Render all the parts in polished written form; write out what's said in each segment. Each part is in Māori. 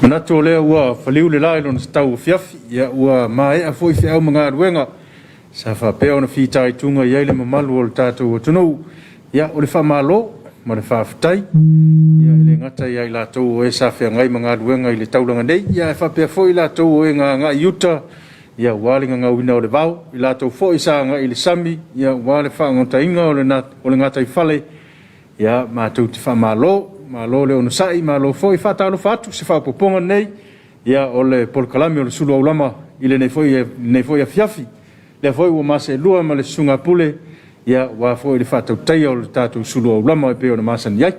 Manato lea ua whaliu le lai lona tau Afiafi ia ua mae a foi whiau mga aruenga sa whapea ona whitai tunga iai le mamalu o le tātou atunuu ia o le whamalo ma le whawhitai ia le ngata iai lātou o e sa whiangai mga aruenga i le taulanga nei ia e whapea foi lātou o e ngā iuta ia walinga ngā wina o le vau i lātou foi sa ngā i le sami ia wale whaangota inga o le ngata i whale ia mātou te whamalo malo le ono sai malo foi fatalo fatu se fa poponga nei ia o le polkalami o le Suluaulama i le nei foi Afiafi le foi o mase lua ma le sunga pule ia wa foi le fatau tai o le tatu Suluaulama e pe o le masani ai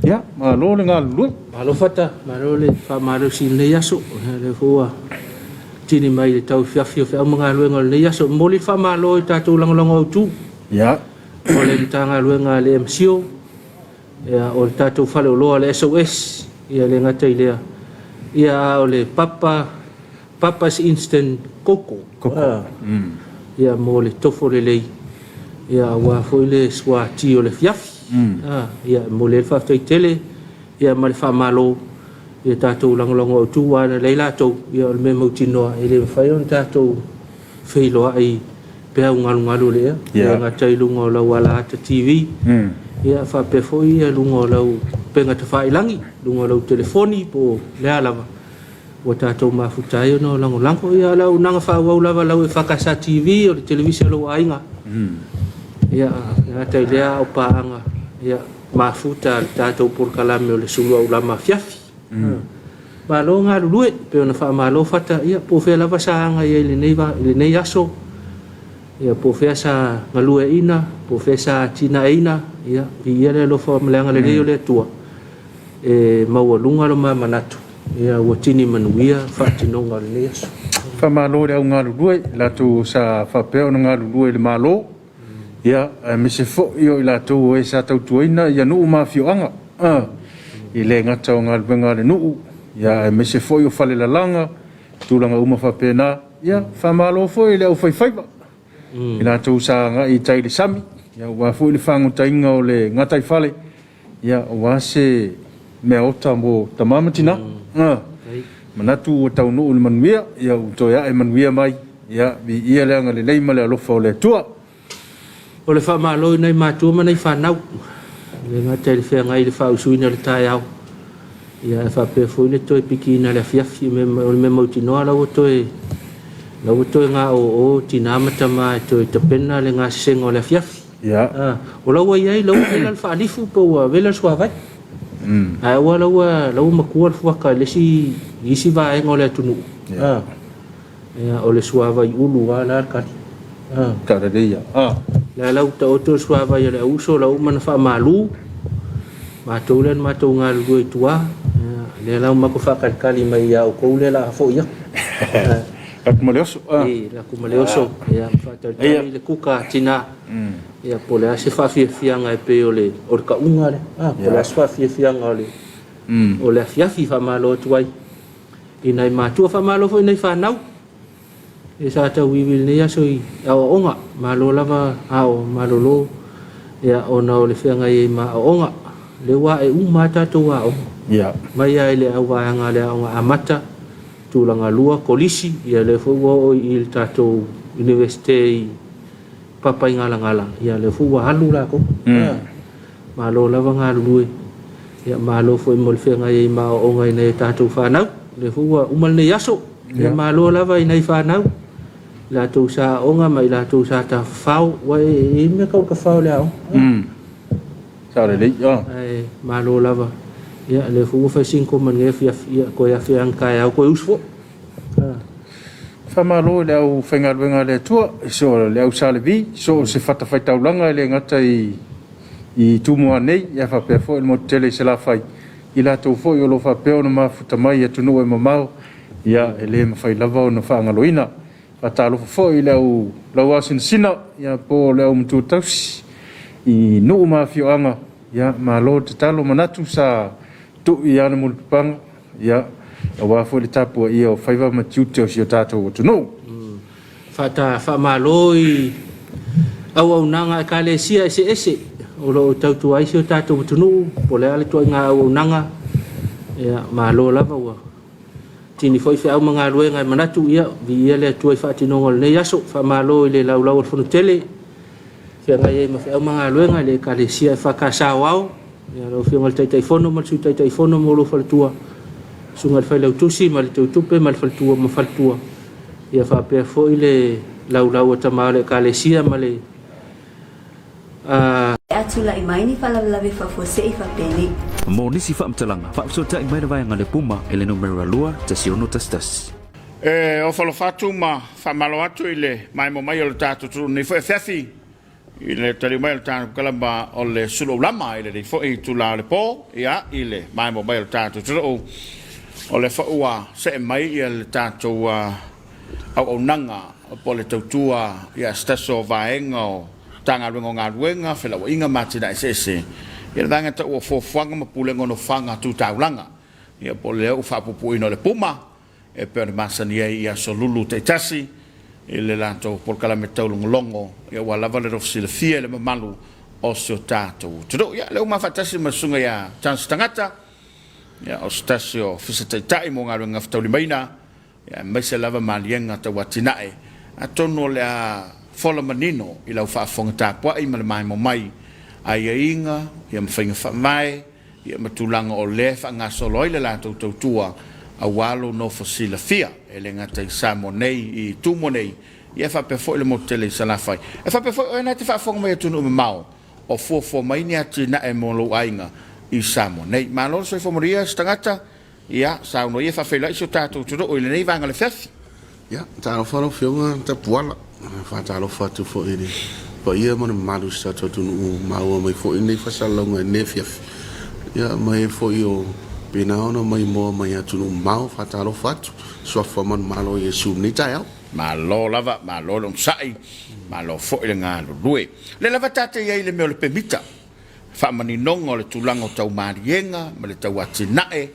ia malo le ngal lu malo fata malo le fa malo sin le yaso le foi tini mai le tau Afiafi o fa mga luenga le yaso mo le fa malo i tatu langolongo tu ia o le tanga luenga le MCO ia o le tatou whale o loa le SOS ia le ngata i lea ia o le papa's instant koko ia mo le tofo le lei ia wa foi le swati o le Afiafi ia mo le whaftai tele ia ma le whamalo ia tatou langolongo o tu wana lei latou ia o le me mautinoa i le whai on tatou whailoa ai pēu ngalu lea ia ngata i lunga o lau ala ata TV ia fa pe foi ia lungo lau penga te whailangi lungo lau telefoni po lea lava o tātou mafutai no lango ia lau nanga whawau lava lau e whakasa TV o le televisi lau ainga ia tai lea o paanga ia mafuta tātou porkalame o le Suluaulama Afiafi malo ngā lulue pe ona wha malo fata ia po whea lava saanga ia le nei aso ia po fea sa ngalue ina po fea sa tina ina ia ia le lofa mleanga le leo le tua e maua lunga lo manatu ia o tini manuia fatinonga le leso fa malo le nga lue la tu sa fa pe nga lue le malo ia me se fo io la tu e sa tau tuina ia no ma fioanga i le ngata nga benga le no ia me se fo io fale la langa tu langa uma fa pena ia fa malo fo ile o fai ila tu sa nga i tai le sami ia wa fu le fangu tainga o le ngata i fale ia wa se me ota mo tamamatina manatu o tau no le manuia ia u to ia e manuia mai ia bi ia le nga le leima le alofa o le tua o le fa malo nei matu ma nei fa nau le ngata le fa ngai le fa usuina le tai au ia fa pe fu le to piki na le Afiafi me mautinoa la o to la uto nga o tinamata mai to te pena le nga sengo le Afiafi ia o la wa ia la o fa alifu po vela swa vai ai wa la makua fu ka le si isi va ngo le tunu ia o le swa vai ulu wala ka ka de ia la to swa vai le uso la man fa malu ma to len ma to nga lu tua le la ma ko fa ka kali mai ya o ko le la fo ia Kumaleoso la kumaleoso ia fata le kuka tina ia po le se fa fianga e pe o le ka unga le po le fa fianga o le Afiafi fa malo tuai ina i matua fa malo fo ina fa nau e sa ta wiwil ne ya so i o onga malo lava ao malo lo ia ona o le fianga i ma onga le wa e umata to wa ia mai ai le wa nga le onga amata tulanga lua kolisi ia le fu o il tato university papa ngala ia le fu wa halu la ko malo lava ngalu ia malo foi mol fenga i ma o ngai nei tato fanau le fu wa umal ne yaso ia malo lava i nei fanau la tu sa onga mai la tu sa ta fau wa i me ka fau le au sa le ia ai malo lava ia le fu fa 5 man nge ia ko ia fiang kai au ko usfo fa malo le au fenga wenga le tua so le au salevi so se fata fai taulanga le ngata i tumo nei ia fa pe fo mo tele se la fai ila to fo yo lo fa pe ona ma futa mai e tunu e mamao ia ele ma fai lava ona fa ngaloina fa talo fo ile au la wasin sina ia po le au mtu tausi i no ma fioanga ia malo te talo manatu sa tu ia mo pang ia wa fo le tapu ia o faiva ma tuto si tato to no fa maloi au nanga kalesia ese o lo tautu ai sio tātou tunu po le ale toi ngā au nanga ia ma lo lava ua tini foi fe au mga luenga manatu ia vi ia le tuai whaatinonga le yaso wha malo i le laulau al whanu tele fia ngai e ma fe au mga luenga le ka le sia e whakasau au ia lo fia ngal taitai fono mal sui taitai fono mo lo whalatua sunga le whailau tusi ma le tautupe ma le whalatua ma whalatua ia whapea fo i le laulau ata ma le ka le sia ma le atula i mai ni falalave fafosei fapeni mo nisi faamtalanga faapsota i mai vai ngale puma ele numero lua tasiono tastas o falo fatu ma famalo atu ile mai mo mai o tatu tu ni fo Afiafi ile tali mai o tatu kalamba o le Suluaulama ile fo i tu la le po ia ile mai mo mai o tatu tu o le fo ua se mai ile tatu au nanga po le tautua ia staso vaenga tanga rungo ngā ruenga, whelawa inga matina esese. Ia danga ta ua fōwhanga ma pulengo no whanga tu taulanga. Ia po leo whapupu ino le puma, e pēne masani e ia so lulu te tasi, i le lanto polkala me taulungo longo, ia ua lava le rofsi le fia le mamalu o sio tātou. Tudo, ia leo mawhatasi masunga ia chance tangata, ia o stasi o fisataitai mo ngā ruenga whatauli maina, ia maise lava malienga ta watinae, a tono le a fola manino i lau whaafonga Tapuaiga ma le mai mo mai ai inga ia mawhainga whamai ia matulanga o le whanga solo i le lātou tautua a walo no fasila fia e le ngata i Samoa nei i tumo nei ia whapefo i le motele i salafai e whapefo o ena te whaafonga mai atunu umamau o fuafua mai ni ati na e molo ainga i Samoa nei ma lolo soi fomoria stangata ia sauno ia whawhela iso tātou turo o i le nei vanga le Afiafi ia tālo whalo whionga Tapuaiga whātalo whatu fo ere pa ia mana maru sa tonu maua mai fo nei whasalonga ne Afiafi ia mai fo i o pena ona mai mo mai atunu mau whātalo whatu sofa man malo Yesu ni tai au malo lava malo long sai malo fo i le ngā rue le lava tate iai le meo le pemita whamani nongo le tulango tau marienga ma le tau atinae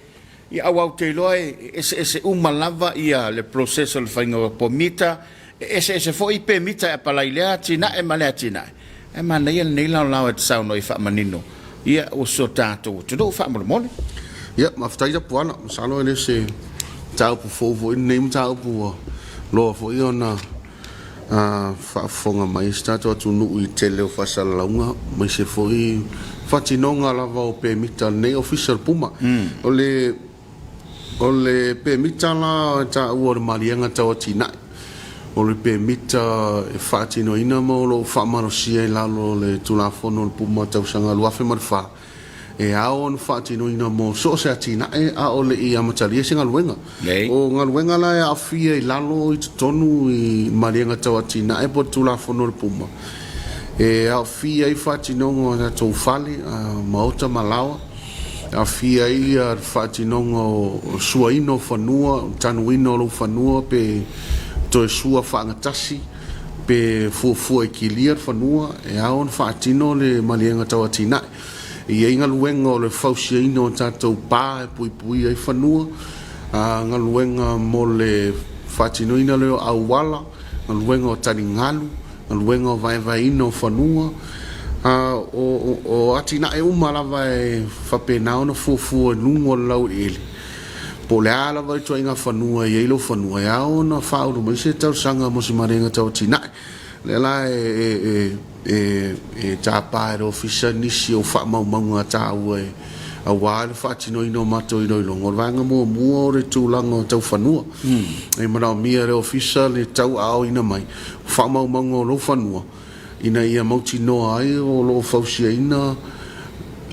ia au te loe ese umalava ia le proceso le whainga pomita ese foi permita e pala ilea tina e male tina e mana ia nei lau e tsau no i fa manino ia o so tato tu do fa mo mole ia ma ftai da puana salo ele se tau pu fo nei tau pu lo fo iona fa fonga mai stato tu nu i tele fa salonga mai se foi fatinonga lava o permita nei official puma o le permita la ta o marianga tau tina o le permita e fatino ina mo lo famarosia lalo le tulafono le puma tausanga luafe marfa e aon fatino ina mo so se atina e a o le ia matalia singa luenga o ngaluenga la e afia lalo i tonu i marianga tawatina e po tulafono le puma e afia i fatino ngona to fali maota malawa afia i fatino ngo suaino fanua tanuino lo fanua pe to sua whangatasi pe fuafua e kilia whanua e aon whaatino le malienga tawatina i inga luenga o le fausia ino tātou pā e pui e whanua ngā luenga mo le whaatino ina leo awala ngā luenga o tani ngalu ngā luenga o vai ino whanua o atina e umalawa e whapenao na fuafua nungo lau ele po le ala vai to inga fanua ye lo fanua ya ona faulu mai se tau sanga mo se marenga tau tina le la e tapa ro ofisa ni si o fa mau manga tau e a wa le fa tino ino mato ino lo ngorvanga mo re tu lango tau fanua e mara mia re ofisa le tau ao ina mai fa mau manga lo fanua ina ia mau tino ai o lo fausia ina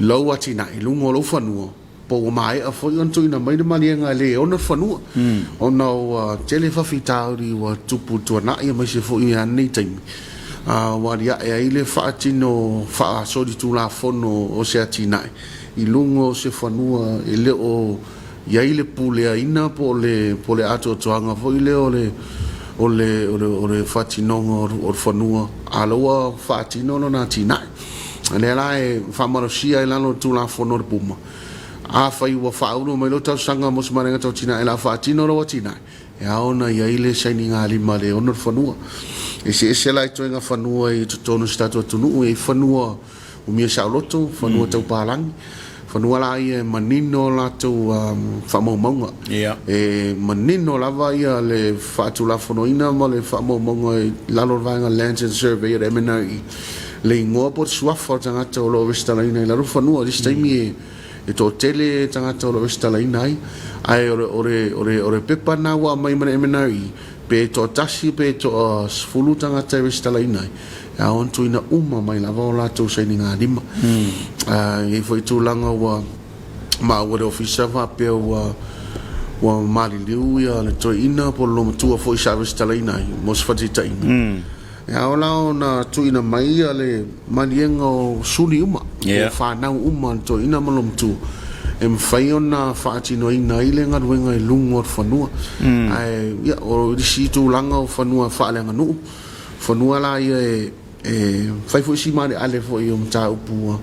lo atina i lungo lo fanua po mai a foi onto ina mai de malienga le ona fanua ona tele fa fitauri wa tupu to na ia mai se foi ani time wa dia e ile fa tino fa so di tu la fono o se atina i lungo se fanua ele o ia ile pule ina po le ato toanga foi le o le fa tino o fanua aloa fa tino na tina le la e fa marosia ila no tu la fono de puma a fai wa faulu mai lo tau sanga mo se marenga tau tina e la fatino lo tina e aona ia ile shining ali male onor fanua e se la ito nga fanua i tonu stato tunu e fanua umia sa loto fanua tau palangi fanua la ia manino la tu whamaumaunga e manino lava ia le whaatulafonoina ma le whamaumaunga e lalorvanga Lands and Survey at MNRE le ingoa po suafa tangata o lo Westalaina i laro whanua this time e tō tele tangata o lo Westalaina ai ore pepa na wa mai mana MNRE pe tō tasi pe tō sfulu tangata i Westalaina a ontu ina mai lava o lato sa inga lima e foi tūlanga wa ma ore ofisa va pe wa mali liu ia le tō ina po lo matua foi sa Westalaina mos fatita ina ya ola na tu ina mai ale manienga o suli uma o whanau uma to ina malom tu fai ona whaatino ina ile ngaruenga i lungo o whanua ai ya o risi tu langa o whanua whaalenga nuu whanua la ia fai fo si mare ale fo i mta upua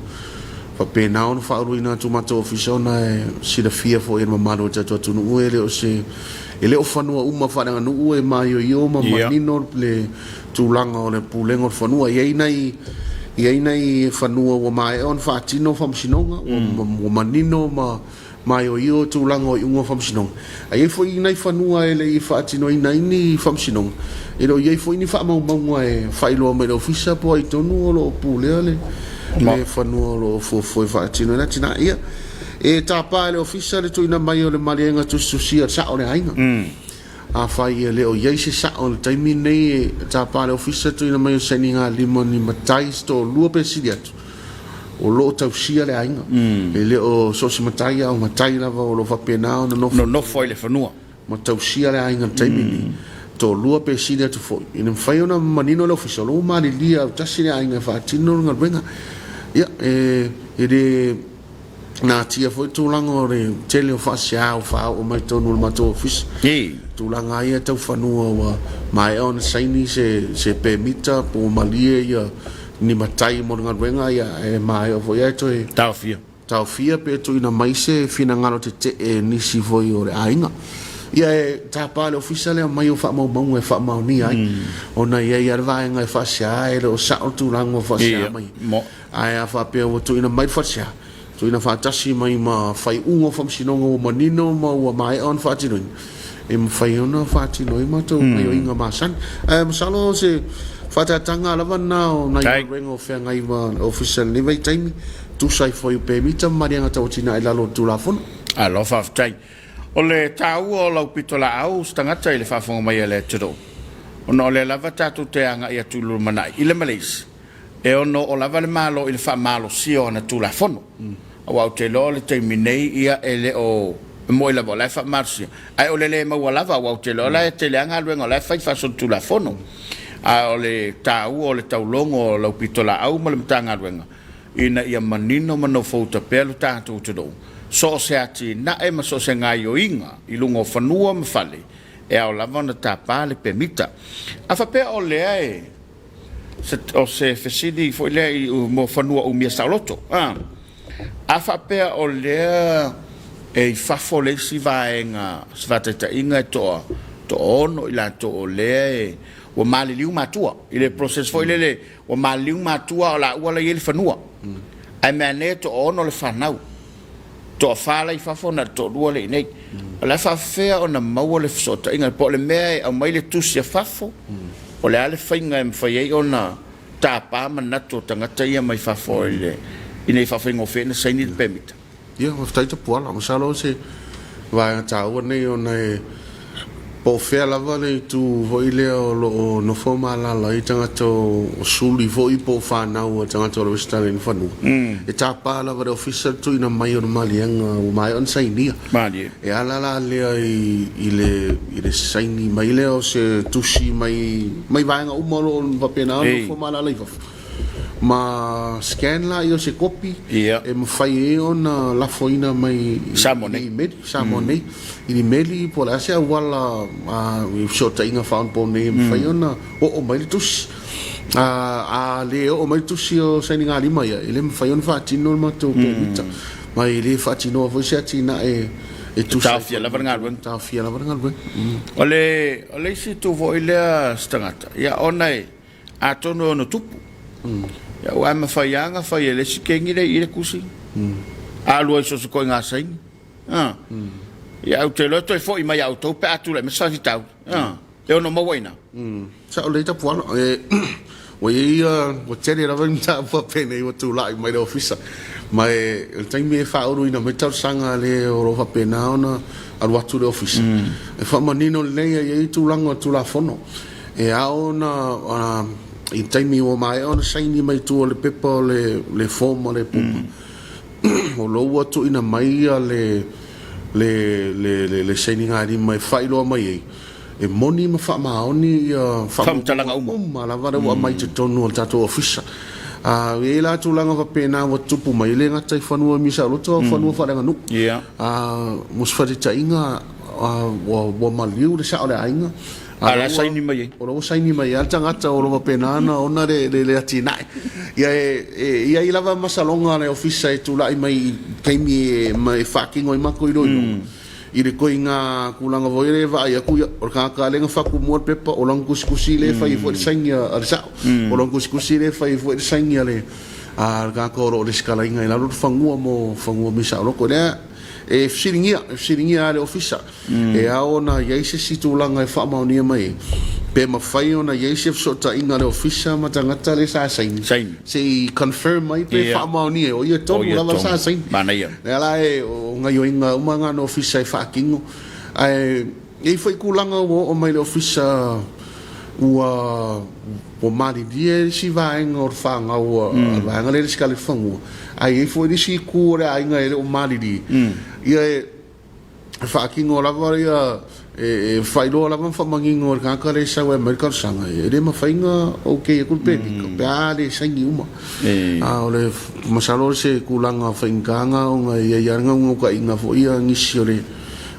pa pena on whaaruina tu mato ofisa ona sida fia fo i mamaro tatua tunu uele o se ele o whanua uma wharenga nuu e mai o ioma manino le tūlanga o le pūlenga o whanua iei nei whanua o mai on whaatino whamsinonga o manino mai o io tūlanga o iunga whamsinonga a iei fo i nei whanua e le i whaatino i nei ni whamsinonga e ro iei fo i ni whaamaunga e whailoa mai lo fisa po ai tonu o lo pūlea le whanua o lo fuafoi whaatino e natina ia e tāpā le ofisa le tuina mai o le marienga tususia sa o le ainga a fai le o iei se sa o le taimi nei tāpā le ofisa tuina mai o seninga limo ni matai sto lua pe siri atu o lo tausia le ainga e le o sosi matai au matai lava o lo whapena o no foi le whanua ma tausia le ainga taimi ni to lua pe siri atu foi ina whai ona manino le ofisa lo mani lia au tasi le ainga whaatino nga ruenga ia e na tia foi tūlanga o re tele o whasia o whao o mai tonu le mato ofisa tūlanga ia tau whanua wa mai on saini se pemita po malie ia ni matai mo nga ruenga ia e mai o foi ato e tau fia pe tu ina mai se fina ngalo te nisi foi o re ainga ia e tāpā le ofisa le mai o whaamaumau e whaamau ni ai ona ia i arvaenga e whasia e le o sao tūlanga o whasia mai ai a whapea o tu ina mai whasia tu ina whaatasi mai ma whai ungo whamsinonga o manino ma ua mai on whaatinoin e ma whai ona whaatinoi ma tau mai o inga maasan masalo se whaatatanga lava nao na i rengo o whea ngai ma official ni vai taimi tu sai whai upe mita marianga tau tina i lalo tu la fono alo whaatai o le tau o lau pitola au stangata i le whaafonga mai le tiro ono o le lava tatu te anga i atulu manai i le Malaysia e ono o lava le malo i le whaamalo sio na tu la fono au te lo le te minei ia ele o mo la vola fa marsia ai o le mo lava au te lo la te le anga luenga la fa so tu la fono a o le tau o le taulongo o lo pitola au mo le tanga luenga ina ia manino mano fouta pelo tanto te do so se ati na e ma so se ngai o inga i lungo fanua me fale e au lava na tapa le permita a fa pe o le ai o se fesidi foi le mo fanua o mia saloto a whapea o lea e whafole si vaenga svatata inga to ono i la to o lea e o maliliu matua i le proses foi le o maliliu matua o la ua la ieli whanua ai mea ne to ono le whanau to whala i whafona to rua le inei la whawhea o na maua le fsota inga po le mea au mai le tusia whafo o le ale whainga e mwhaiei o na tāpā manato tangata ia mai whafo i le ina i whawhengo whena saini le pemita. Ia, whaftaita puala. Masalo se vai tāua nei o nei po whea lava nei tu hoi lea o no whoma lala i tangata o suli hoi po whanau o tangata o lo westale ni whanua. E tāpā lava re ofisa tu ina mai o na malianga o mai on sainia. E alala lea i le saini mai lea o se tusi mai vaenga umalo o wapena o no whoma lala i wafu. Ma scan la io se copy e ma fai e ona la foina mai Samone i meli po la se wala i shota inga found po ne fai ona o mai tus a le o mai tus io sai ninga lima ia ele ma fai ona fatino ma to mita mai le fatino vo se atina e tu tafia la varngal ben ole si tu vo ile stangata ia ona a tono no tupu ya wa ma faianga fai le sikengi le ile kusi a lo so ko nga sai ya o te lo to fo i mai auto pe atu le mesa vitau eu no mo waina sa o le ta puala o te le rava ta fa pene o tu lai mai officer mai el time me fa o ina metal sanga le o fa pena ona al watu le officer e fa manino le ia tu langa tu la fono e a ona i time o mai ona saini mai tu le pepa le forma le pupa o lo watu ina mai le saini ngari mai failo mai e moni ma fa maoni fa talanga uma la va wa mai te tonu tato officer e la tu langa va pena wa tupu mai le ngata i fanua mi sa loto fanua fa nga nu mus fa te inga wa maliu le sa ole ainga ala saini mai o lo saini mai alta ngata o lo va pena na ona le atina ia i lava masalonga le officer tu la mai kaimi mai fucking oi mako iro i le koinga kulanga voire va ia ku o ka lenga faku mo pepa o lang kuskusi le fa i fo sanga arsa o lang kuskusi le fa i fo sanga le ka ko ro le skala inga ila ro fangua mi sa lo ko le e firingia le officer e aona ia se situlanga e fa mauni mai pe ma fai ona ia se sota inga le officer ma tangata le sa sain se confirm mai pe fa mauni o ia to la sa sain mana ia la e o nga yo inga uma nga no officer fa kingo e foi kulanga o mai le officer o mari dia si vai ngor fanga o vai ngale skale fangu ai foi di si cura ai ngale o mari di ia fa kingo la varia e fai lo la van fa mangingo ka ka le sa we mercar sanga e le ma fainga okay ku pe pe ale sangi uma ole masalo se kulanga fainganga o nga ia nga ka inga fo ia ngisio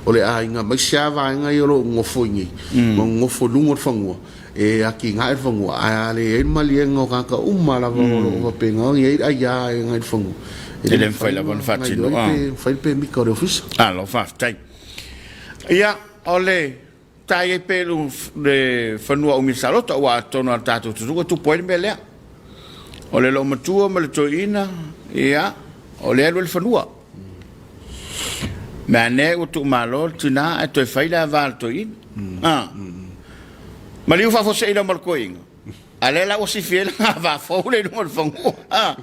ole a inga ma sia va nga yo ngo fongi ngo fo lungo fangu e aki ngai fangu ale e maliengo ka uma la vo penga e ia ngai fangu ele fai la bon fatino fai pe mi ko office lo fa tai ia ole tai pe le fanua o misalota wa tono tato tu poi mele ole lo matua ma le toina ia ole lo fanua mane o tu malo tina e to fai la valto in ma liu fa fosse ina mal coing ale la o si fiel va fo le no fanua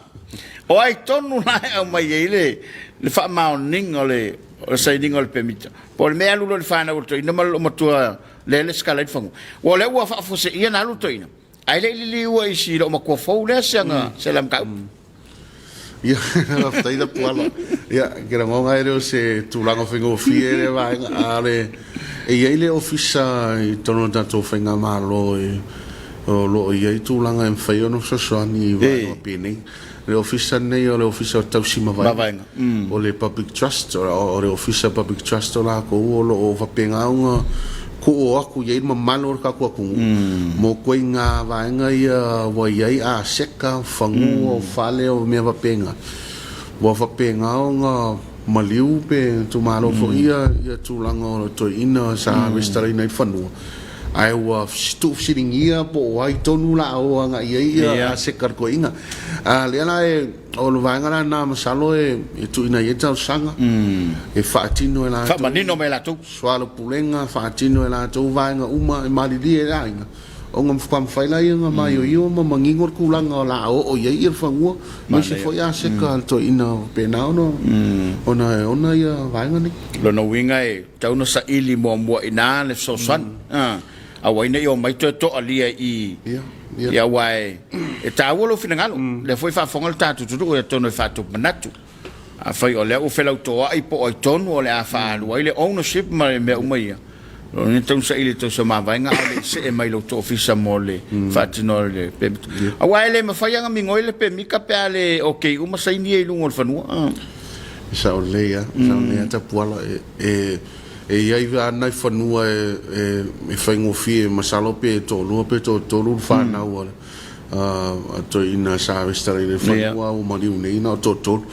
o ai tonu na o mai ele le fa maoning ole o sai dingo le permita por me alu le fa na o to ina mal o matua le skala fangu o le wa fa fosse ina alu to ina ai le li o isi lo ma ko fo le sanga selam ka ia tai da puala ia que era ngonga era se tu lango fingo fiere va ale e ele ofisa i tono tanto finga malo e o lo ia tu langa en faio no so ni va pini le ofisa nei o le ofisa tausima vai o le public trust o le ofisa public trust la ko o lo va penga un ko o aku ye ma malo ka ko ku mo ko inga va nga ia wa ye a seka fangu o fale o me va penga nga maliu pe tu malo fo ia tu lango to ina sa restari nei fanu ai wa stu siringia po ai tonu la o nga ia a sekar ko inga le ala e o lo vanga na masalo e tu ina yeta sanga e fatino la fa manino me la tu swalo pulenga fatino la tu vanga uma e mali di la inga o ngam fam faila inga mai o ma mangingor kulanga la o ye ir fangu ma se foi a sekar to ina pena no ona ia vanga ni lo no winga e tau no sa ili mo ina le so san a waina yo mai to alia i ya wai e tawolo finangalo le foi fa fongal tatu tu o tono fa tu manatu a fai o le o fela to ai po o tono o le a fa lo ile ownership mai me umai lo ni tau sa ile to so ma vai nga le se e mai lo to ofisa mole fa tino le pe a wai le ma fa yanga mi ngoi le pe mi ka pe ale okay uma sai ni e lungo fa no sa o le ya ta puala e ia va na fanua e faingo fie masalo pe to lu fa na o to ina sa restare le fanua o mali une ina to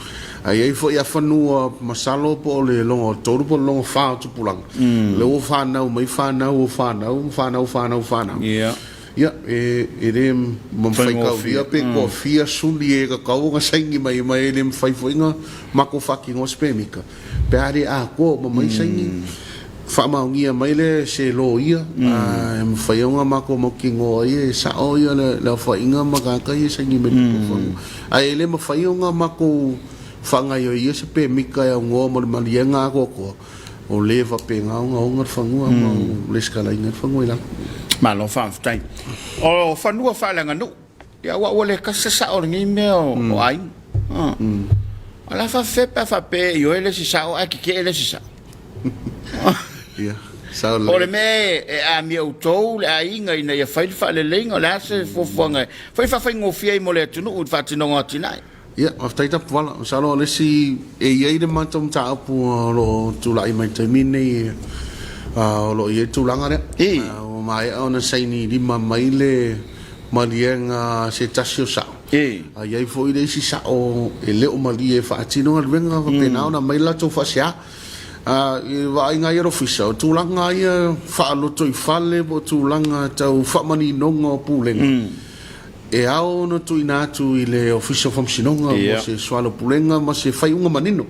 ai foi a fanua masalo po le longo to po longo fa tu pulang le o fa na mai fa na o fa na ia ia ele mafai ka ia pe ko fia suli e ka kau nga saingi mai ele mafai foinga mako faki ngos pemika pe ari a ko mai saingi fa maungia mai le se lo ia mafai nga mako mokingo ia sa o ia le fainga maka ka ia saingi me ko ai ele mafai nga mako fanga yo ia se pemika ya ngo mo malienga ko o leva penga nga fangua mo le skala inga fangua ila malo whamwhtai. O whanua whalanga nu. Ia wa ole kasasa o ngi meo o ai. Ala whawhepa whape i o ele si sao aki ke ele si sao. Ia, sao le. O le me e a mi au tau le a inga ina ia whaile whaile lenga o le ase fofuanga. Whai ngofia i mo le atunu u whatinonga atinai. Ia, aftai tapu wala. Sao le si e iei le matam ta apu lo tulai mai taimine lo iei tulanga rea. Mai ona saini lima mai le malienga se tasio sa ai foi le si sa o e le o mali e faatino al venga pena ona mai la to fasia e vai nga ero fisa tu langa ia fa lo to fale bo tu langa tau fa mani nongo pulenga e ao no tu inatu i le official functiononga mo se swalo pulenga ma se fai unga manino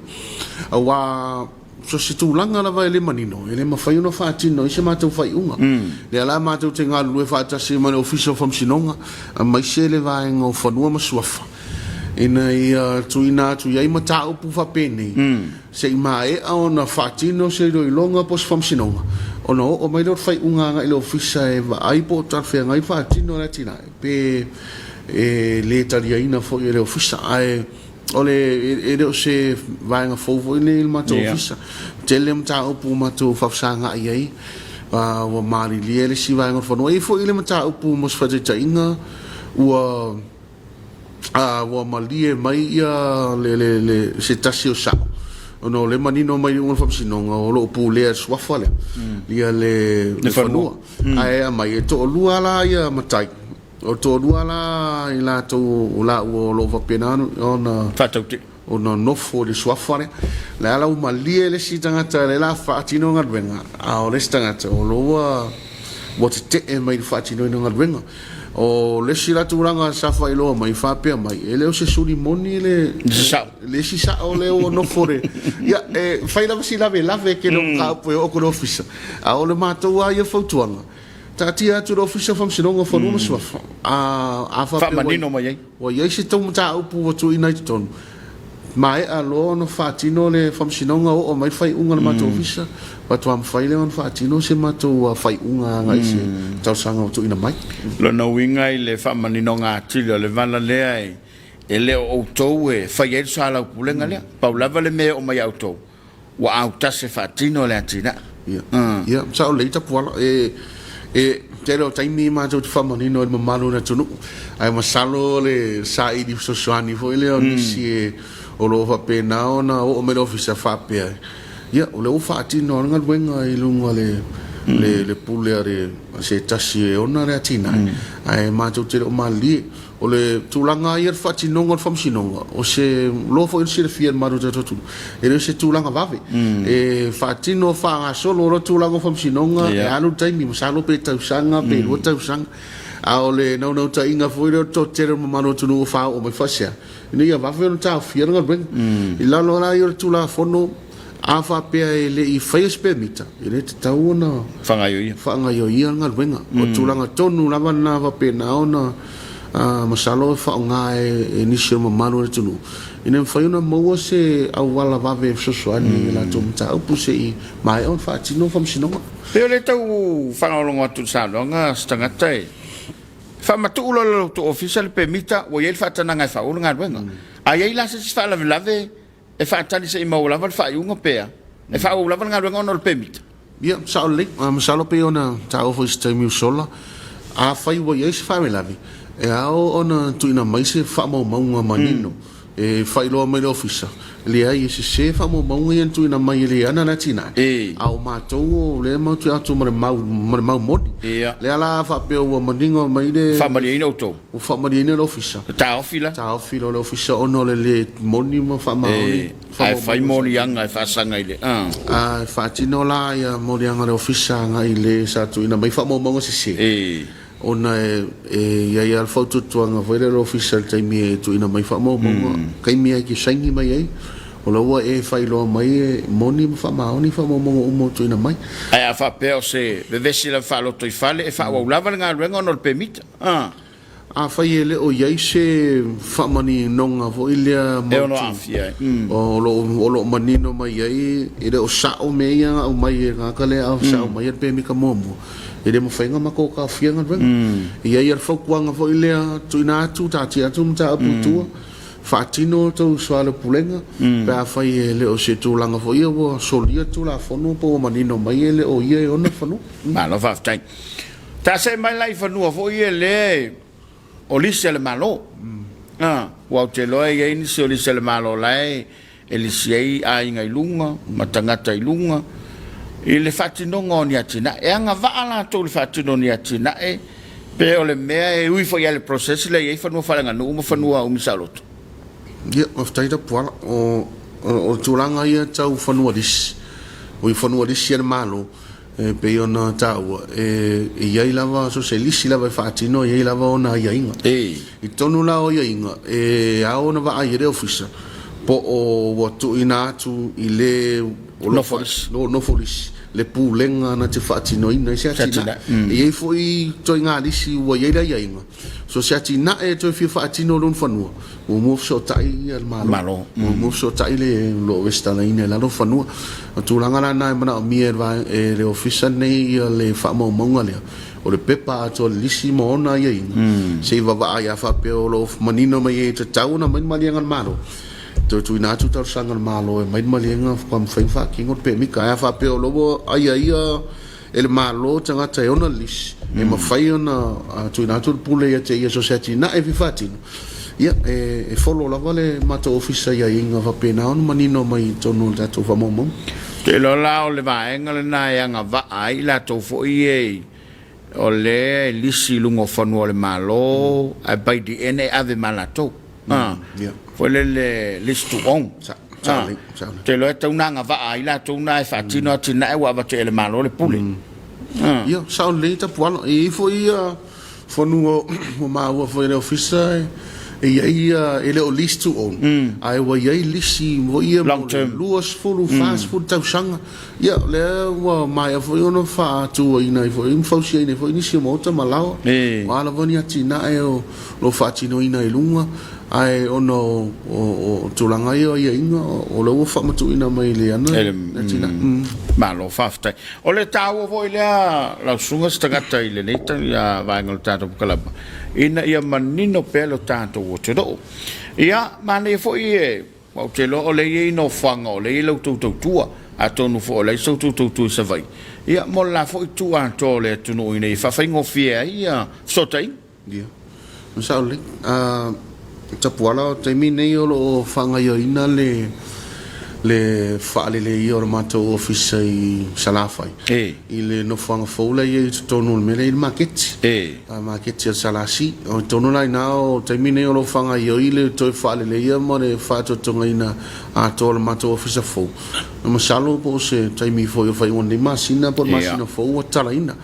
wa so se tu langa la vai le manino ele ma fai una fatino se ma tu fai unga le ala ma tu tenga lu fa ta se ma official functiononga ma se le vai ngo fanua ma suafa ina ia tu ina tu ia ma ta upu fa peni se ma e ona fatino se do longa pos functiononga ona o mai do fai unga nga ile official e va ai po ta fe ngai fatino la tina pe le italiana fo ile official ai ole e se vai nga fofo ile ma to ofisa telem ta upu ma to fafsanga ai wa mari le si vai nga fo no e fo ile ma ta upu mos fa ta inga wa mali mai ia le se tasio sa no le manino mai un fafsino nga lo pu le swafa le ia le fanua ai mai to lua la ia matai o to duala ila to ula o lo va penano ona fatauti ona no fo de swafare la ala uma liele si tanga tele la fatino ngadwenga a o le tanga o lo wa te e mai fatino ngadwenga o le si la turanga sa fa ilo mai fa pe mai ele o se suri moni le si sa o le o no fore ya fa ila si la ve ke no ka o ko office a o le mato wa ye fotuanga tatia tu official functiononga for no swafa a fa manino mai o ye se tom ta upu tu united ton mai a lo no fatino le functiononga o mai fai unga ma to official pa tu am fai le on fatino se ma to fai unga ngai se tau sanga tu ina mai lo no winga le fa manino nga tilo le vala le ai e le o to e fai el sala pulenga le paula vale me o mai auto wa auta se fatino le atina ya sa le ta pola te lo taimi ma tu famani no ma malu na tunu ai ma salo le sai di sosani fo le oni si o lo fa pena ona o me lo fisa fa pe ya o le o fa ti no nga wenga i lunga le puleare se tasi ona re tina ai ma tu te o mali o le tulanga ia fa ti no ngol fam sinonga o se lo fo il se fier maru te tu e se tulanga vave e fa ti no fa solo lo tulanga fam sinonga e alu taimi mo salo pe tau sanga pe lo tau sanga a o le no ta inga fo ile to te mo mano tu no fa o me fa sia ni ia vave no ta fier ngol ben i la lo la ia tula fono a fa pe le i face permita ile te tau na fanga yo ia ngol ben o tulanga tonu lava na va pe na ona masalo fa nga initial mamalu tunu ina fa una mo se awala vave sosoani la tumta upu se mai on fa tino fam sinonga pe le tau fa longa tu sa longa stanga tai fa matu lo to official permita o yel fa tana nga fa unga wenga ai la se fa la lave e fa tani se mo la fa unga pe e fa o la nga wenga on permita ya sa le masalo pe ona ta office time sola a fa wo yes fa me lavi e ao ona tu ina mai se fa mo maunga manino e fai lo mai ofisa le ai se fa mo maunga en tu ina mai le ana na tina ao matou le mau tu atu mau modi le ala fa pe o maningo mai de fa mai ina auto o fa mai ina ofisa ta ofila le ofisa ono le moni mo fa mai ai fai moni anga fa sanga ile fa tino la ya moni anga le ofisa ngai le sa tu ina mai fa mo maunga se ona ia ia alfa tuanga foi le official taimi tu ina mai fa mo kai mi ki sangi mai ai o la ua fai lo mai moni fa maoni fa mo tu ina mai ai a fa pe o se vesi la fa lo to fale e fa wa lava nga renga no permit a fai ele o ia se fa mani nonga vo ile mo no afia o lo manino mai ai ile o sa o me ia o mai nga kale a sa o mai pe mi ka mo ele mo fainga mako ka fianga renga ia ia fa kuanga vo ile tu ina tu ta tia tu ta putua fatino to swala pulenga pa fai ele o se tu langa fo ia wo solia tu la fono po manino mai ele o ia ona fono ma no fa tai ta se mai lai fono fo ele o lise le malo wa te lo ia ni se o lise le malo lai ele sei ai ngai lunga matangata i lunga ele fatino ngoni atina e anga va ala to le fatino ni atina e pe o le me ui fo ia le process le ia fono fa nga no mo fono o misaloto ia of taita puala o tulanga ia tau fanua dis o i fanua dis ia malo pe ona tau ia lava socialist lava fatino ia lava ona ia inga i tonu la o ia inga a ona va ai re officer po o watu ina tu ile no folis le pulenga na te fatino ina sia tina ia foi to inga disi wo ia ia inga so sia tina e to fi fatino lon fanua o mo so tai al malo o mo so tai le lo vestana ina la lo fanua tu langa la na mana mi va le officer nei le fa mo monga le o le pepa to lisi mo ona ia inga se va ia fa pe o lo manino mai e te tau na man mali ngal malo tu ina tu tar sangal malo e mai malinga kwam fai fa kingo pe mi ka fa pe o lobo ai ele malo tanga te ona lis e ma fai ona tu ina tu pule ya te society na e fatino ia e follow la vale mata officer ya inga va pe na on manino mai to no ta to fa momo te lo la o le va engale na ya nga va ai la to fo ie o le lisi lungo fanu le malo ai bai di ene ave malato foi le listu on te lo eta una nga va ai la to una e fatino tina e wa va te le malo le pule ia sa le ta puano e foi fonu o ma wa foi le officer ia ele o listu on ai wa ia lisi mo ia luas fulu fast food tau sanga ia le wa mai foi ono fa tu ina foi infausi ina foi inisi mo ta malao wala voni atina e lo fatino ina ilunga ai ono o tulanga ia inga o lo fa matu ina mai le ana atina ma lo fafta o le tau vo ile la sunga stagata ile neta ia va ngal tato kalaba ina ia manino pelo tanto o te do ia mane fo ie o te lo le ie no fanga o le lo tu tua a tonu fo le so tu sa vai ia mo la fo tu a to le tu no ina fa fa ngofia ia so tai ia sa le tapuala te mine o lo fanga ia ina le fale le io mato office i salafai ile no fanga fola ia tonu mele il market market ia salasi o tonu lai nao te mine o lo fanga ia ile to fale le ia mo le fato tonga ina a to mato office fo no salo po se te mi fo io fai un di masina por masina fo tala ina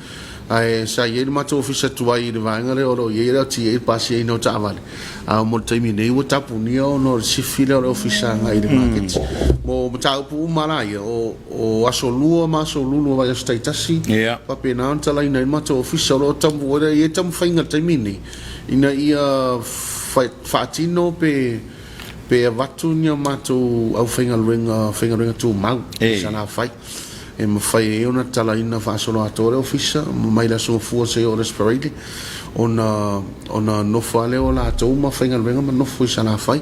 ai sa ia mato office tu ai de vanga le oro ia ti e pasi no tavale a mo te mi nei o tapu ni no si file o office ngai de market mo tau pu malai o asolua ma solulu vai staitasi pa pena tala ina mato office o tamu ora ia tamu fainga te mi ina ia fatino pe vatunya mato au fainga ringa tu mau sana fai e ma fai ona tala ina fa solo atore officer mai la so forse o respirate ona no fale o la to ma fainga ringa ma no foi sana fai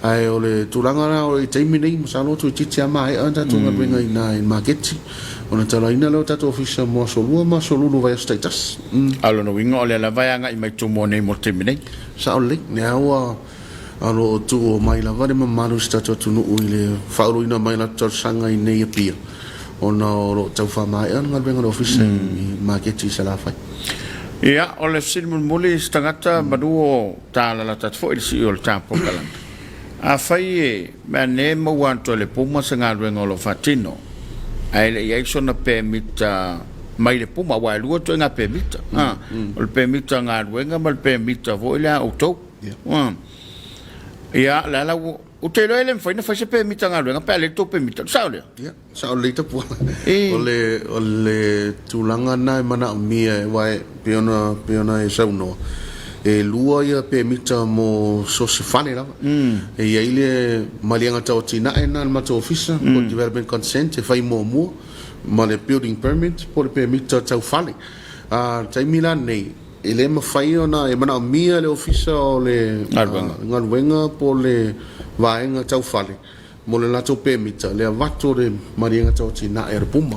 ai ole tulanga na o te mini mo salo tu titi mai anda tu ringa ina in market ona tala ina lo tato officer mo solo vai status alo no winga ole la vai anga i mai tu mo nei mo te mini sa ole ne awa alo tu mai la vale ma maru stato tu no ile faulu ina mai la tor sanga i nei pia ona ro tau fa mai anga venga office market i sala fai ia ole silmul muli stangata maduo tala la tat fo il si ol tapo kala a fai ma ne mo wanto le puma sanga venga lo fatino ai le ia sona permit mai le puma wa lu to nga permita o permita nga wenga mal permita vo ile auto ia la o te lo ele foi na fase permita nga wenga pa le to permita saule ia saule te po ole tulanga na mana mia wa peona e sauno e lua ia permita mo so se fale la e ile malianga tau tina e na ma to office for development consent e fai mo ma le building permit por permita tau fale tai milan nei ele ma fai ona e mana mia le office o le ngalwenga por le vaenga tau fale mo le lato permita le avato le marianga tau tina e puma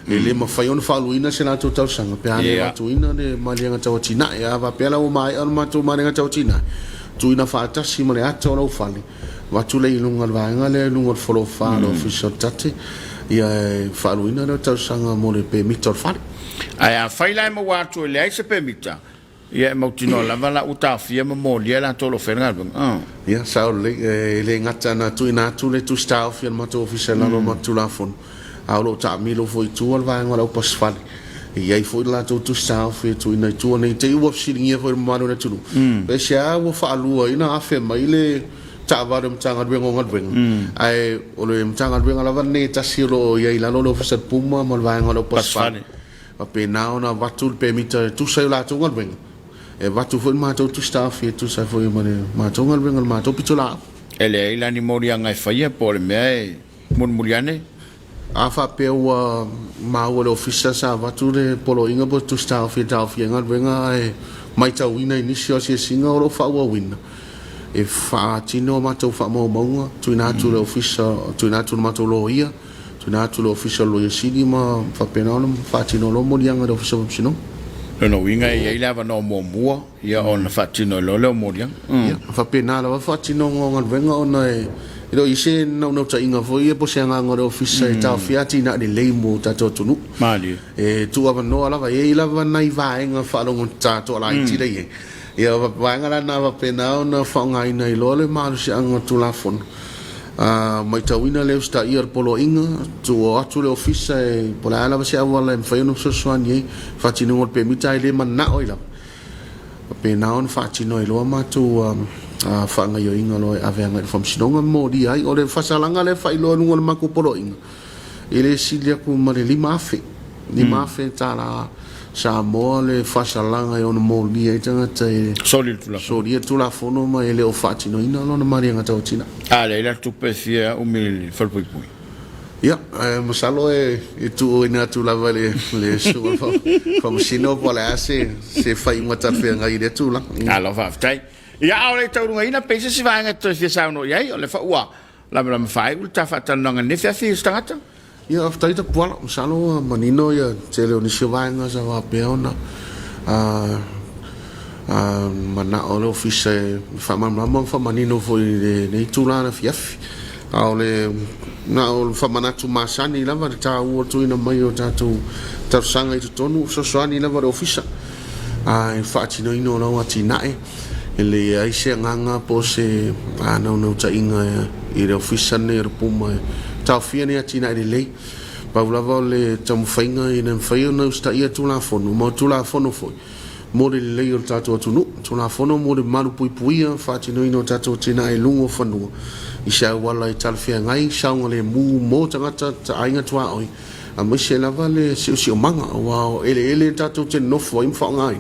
ele ma fai ona faluina se lato tau sanga pe ane watuina le marianga tau tina e ava pela o mai ona mato marianga tau tina tuina fata si mo le ato o fale watu le ilunga vaenga le lunga follow falo official tate ia faluina le tau sanga mo le permita fale ai fai lai mo watu le ai se permita ia mo tino la vala uta fia mo lia la tolo fenga ia sa le ngata na tuina tu le tu sta fia mo to official no mo tu la fon a lo ta mi lo foi tu va ngora o pas fale ia foi la tu sta fia tu ina tu nei te u official ia foi mo na tu be sia wo fa lu ina afe mai le tava mtanga dwengo ngadwengo ai o le mtanga dwengo la vanne ta silo ia ila lo official puma mo va ngora o pas fale pe na ona watu permita tu sai la tu ngadwengo e watu foi matou tu staff e tu sai foi matou ngal matou pitola ele ila ni moria ngai faia por me mon muriane a fa pe o ma o officer sa watu le polo inga po tu staff e tau fia ngal venga e mai tau ina inisio se singa o fa o win e fa tino matou fa mo mo tu ina tu le officer tu ina tu matou lo ia tu ina tu le officer lo yesidi ma fa pena no fa tino lo moria ngal officer sino no winga ia ila va no mo ia on fatino lo moria fa pena la fatino ngal venga on e ilo ise no ta inga foi e po se nga ngore office ta fiati na de leimo ta to tunu mali e tu ava no ala va e ila va nai va nga fa lo ta to la ti de ia va nga na va pena on fa nga ina ilo le malu se anga tu la fon mai tawina le sta ir polo inga tu atu le office e pola ala se awala en fa no so swani fatino ngol permita ile man na oila pe na on fatino ilo ma tu fa nga yo inga lo ave nga from sinonga mo di ai o le fasalanga le fa ilo ngol ma ku polo inga ile silia ku ma le lima fe tala Samoa le fasalanga yo no mo di ai tanga te soli tu la fono ma ele o fatino ina no na maria ngata otina ale la tu pesia umil falpui ia masalo e tu ina tu la vale le su fa sino pola se fai mata fe ngai de tu la alo va tai ia ole tau ngai na pese si va ngata se sa no ia ole fa ua la fai ul ta fa tan nga ne fa fi stangata ia aftai ta pola masalo manino ia tele oni se va nga sa va peona mana ole office fa mamma fa manino foi nei tu la na fiafi ole na o fa manatu masani la va ta o tu ina mai o tatu sanga i tonu so soani la va office ai fa tino ino na wati nai ele ai se nganga po se no ta inga i le office ne puma ta fia ne tina i le pa lava le tam fainga i nem faio no sta ia tu la fono mo tu la fono foi mo le o tatu tu la fono mo le malu pui fa tino ino tatu tina i lungo fanu i sa wala i tal fia ngai sa ngole mu mo tangata ta ainga tua oi a mo se lava le si o manga wa ele tatu te no foi fa ngai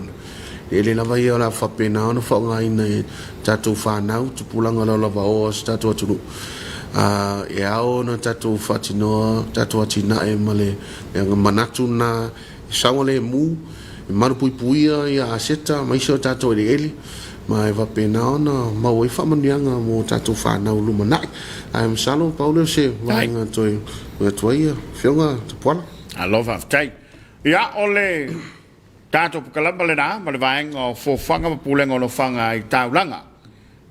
ele lava ia la fa pena no fa ngai ne tatu fa nau tu pulanga la lava o tatu tu e ao na tatu fatino tatu atina e male nga manatu na sa ngole mu maru pui ia aseta mai so tatu ele mai va pena ona ma oi fa manianga mo tatu fa na lu manai am salo paulo se vai nga toi ia fionga tu pola I love of tai ia ole tatu kalamba le na ma le vai ngo fo fanga ma pulenga no fanga i taulanga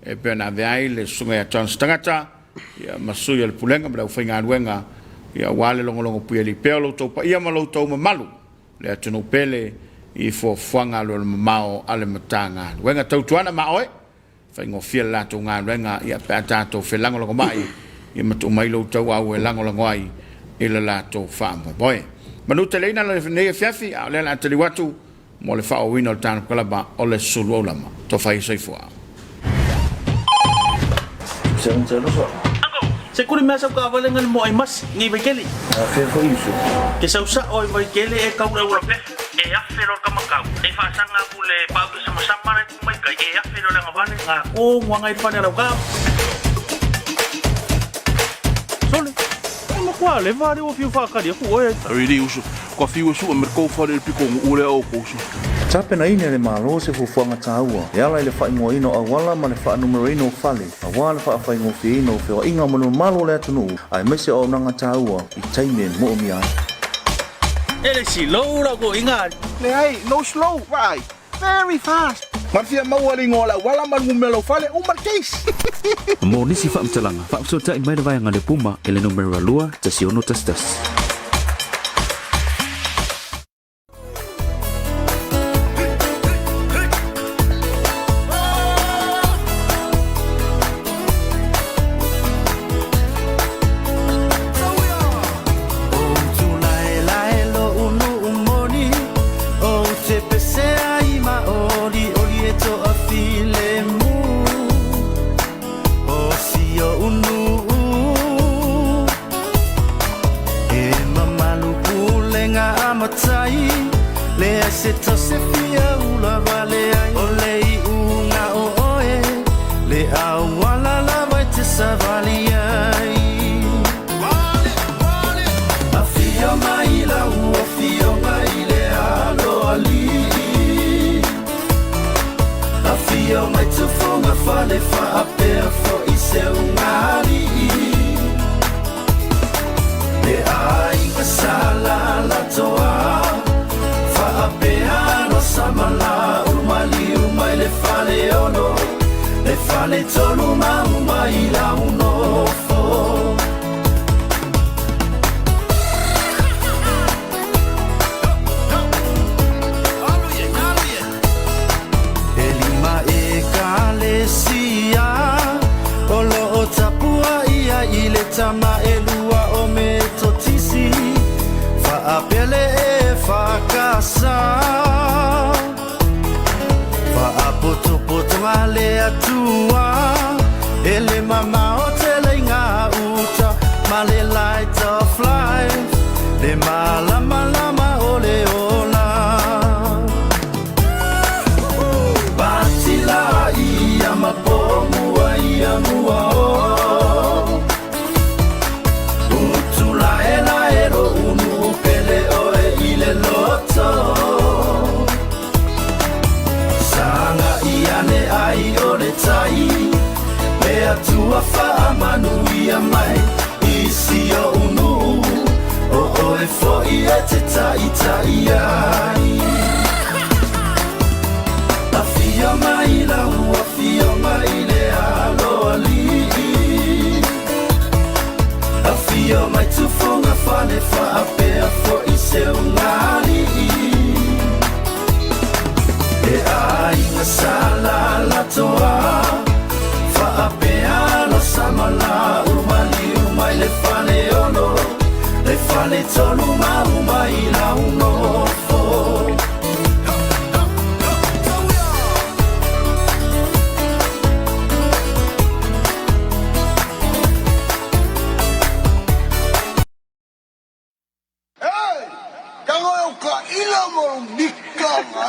e pena vai le sunga ya tangata ia masuia le pulenga ma le fainga wenga ia wale longo pui le pelo to pa ia ma lo to ma malu le atu pele i fo fanga lo mao ale matanga wenga tau tuana ma oi fa ngo fia la to nga wenga ia pata to felango lo mai ia matu mai lo tau au e lango lo ngai ila la to fa boy Manu te leina le nei fiafi a le la te liwatu mo le fao wino le tanu kalaba o le Suluaulama. To fai soifua. Se kuri mea sau ka awale ngal mo ai mas ngi vaikeli. Afiafi isu. Ke sau sa oi vaikeli e kau ura pe. E afero ka makau. E fa sanga kule pa ke sama sama na mai kai e afero le ngavane nga o wangai pane ra ka. Sole. Mo kwa le vare o fiu fa ka dia ku oi. Really usu. Kwa fiu su me ko fa le piko ule o ko su. Tapena ine le malo se fufuanga taua. Yala ile wha ingo ino awala ma le wha numero ino fale. Awala wha awha ingo fi ino whio inga manu malo le atunu. Ai mese o nanga taua i taime mo o miai. Ele si low la go inga. Le ai, no slow, right? Very fast. Mafia mawali ngola wala man ngumelo fale umar case. Mo nisi whaamtalanga. Whaamsota i mai le vaianga le puma ele numero lua te siono tastas. Tama elua o me totisi fa apele e fa casa fa apoto poto male atua ele mama o tele nga uta male light of life le mala mala ma ole ola batila ia mapomu ia mua tua fa manuia mai isi o unu o e fo i te tai tai ai afia mai la afia mai le alo ali afia mai tu fonga fa le fa ape fo i se unali e ai na sala la toa Apeano samala umali umai le fale ono le fale tonu ma umai la uno fo Hey, kango yo ka ila mo bikama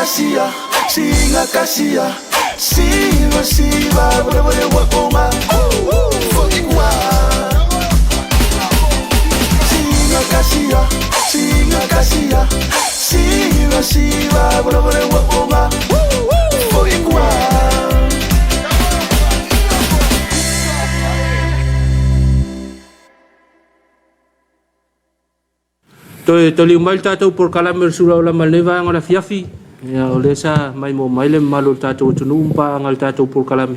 kasia singa kasia siva siva bore wakonga fokiwa singa kasia siva siva bore wakonga fokiwa. Toli mai tātou por kalamer Suluaulama leva ngala Afiafi. Ya ole sa mai mo mai le malo tātou tunu umpa ngal tātou por kalame.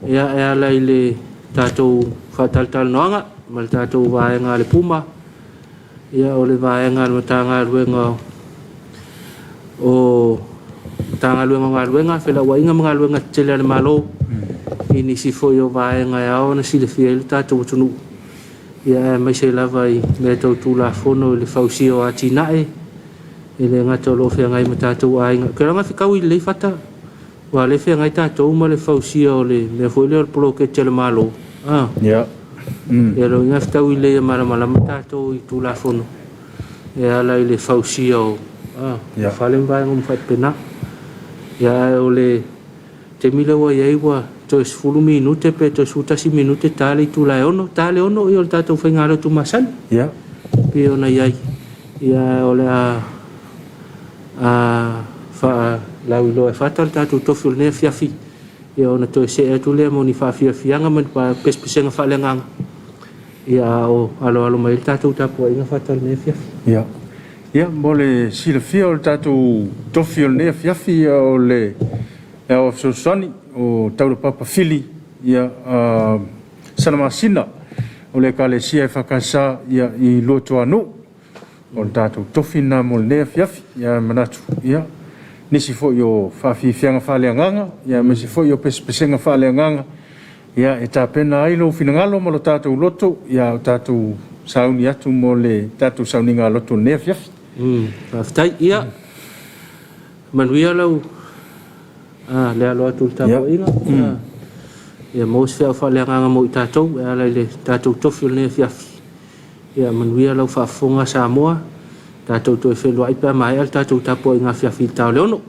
Ya lai le tātou fatal noanga mal tātou vaenga le puma. Ya ole vaenga le tanga ruenga o tanga ruenga fela wainga mga ruenga tele le malo. Ini si foi o vaenga ya ona si le fiel tātou tunu. Ya mai se lava i me tau tula fono le fausi o atinae e le ngata lo fea ngai matatu ainga ke ranga fikau i le fata wa le fea ngai tātou ma le fausi o le me foi le polo ke tele malo ya ya lo nga fikau i le mara matatu i tula fono ya la i le fausi o ya falen vai ngum fat pena ya o le te mila wa ia wa to es fulu minute pe to suta si minute tale tu la ono io il tato fengalo tu masan ya pe ona ia ia ole a fa la ulo e fatal tato to ful ne fiafi ia ona to se tu le moni fa fianga man pa pespesenga fa lenga ia o alo mai tato Tapuaiga fatal ne fiafi ya mole si le fio il tato to ful ne fiafi o le o sosani o tauro papa fili ia salamasina o le kalesia EFKS ia i loto anu o tatou tofina mo le fiafi ia manatu ia nisi fo yo fafifianga faleanganga ia mesi fo yo pespesenga faleanganga ia e tapena ai lo finangalo mo lo tatou loto ia tatou sauni atu mo le tatou sauninga loto le fiafi aftai ia manuia lau le alo atu Tapuaiga ia mo se fa le nganga mo tatou ala le tatou tofi le fiafi ia manuia lau fa fonga Samoa tatou to fe lo ai pa mai al tatou Tapuaiga fiafi tau le ono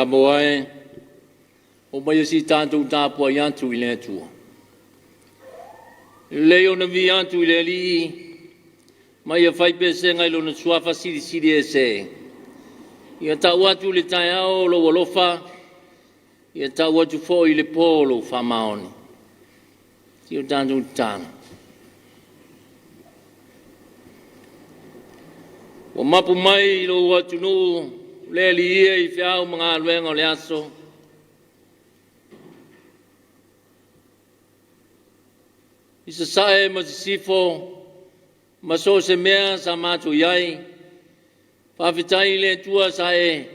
Samoa o mai si tanto Tapuaiga tu i le tua. Leo na vi antu i le li mai a fai pese ngai lo na suafa siri e se. Ia ta watu le tai ao lo walofa, ia ta watu fo i le polo fa maoni. Tio tanto tana. Wa mapu mai lo watu no le li i fiao mga luenga le aso. Isa sae ma sifo ma so se mea sa matu yai pa vitai le tua sae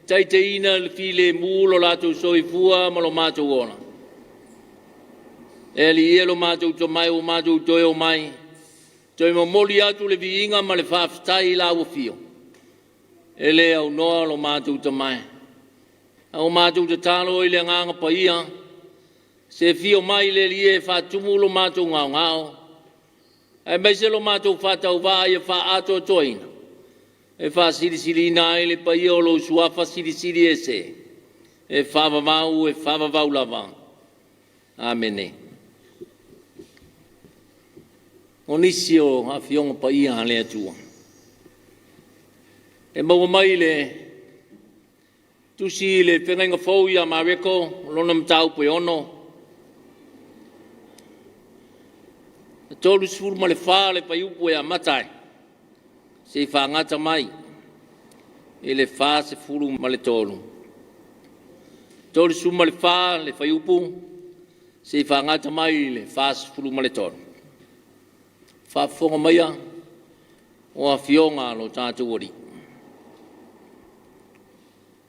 tai te ina le file mulo lato soifua ma lo matu ona eli elo matu to mai o matu to e mai to mo moli atu le viinga ma le fa vitai la o fio ele au no lo matu to mai au matu te talo ile nganga pa ia se fio mai le lie fa tumulo mato ngao e me se lo mato fa tau va e fa ato toina e fa siri na ile pa io lo sua fa siri ese e fa va mau e fa va lava amen onisio a fiong pa ia le tua e mo mai le tu si le penga fo ia mareko lo nam tau pe ono tolu suru ma le fa le pai upu e a matai. Se fa ngata mai. E le fa se furu ma le tolu. Tolu suru ma le fa le pai upu. Se fa ngata mai le fa se furu ma le tolu. Fa fonga maia. O a fionga lo tātu ori.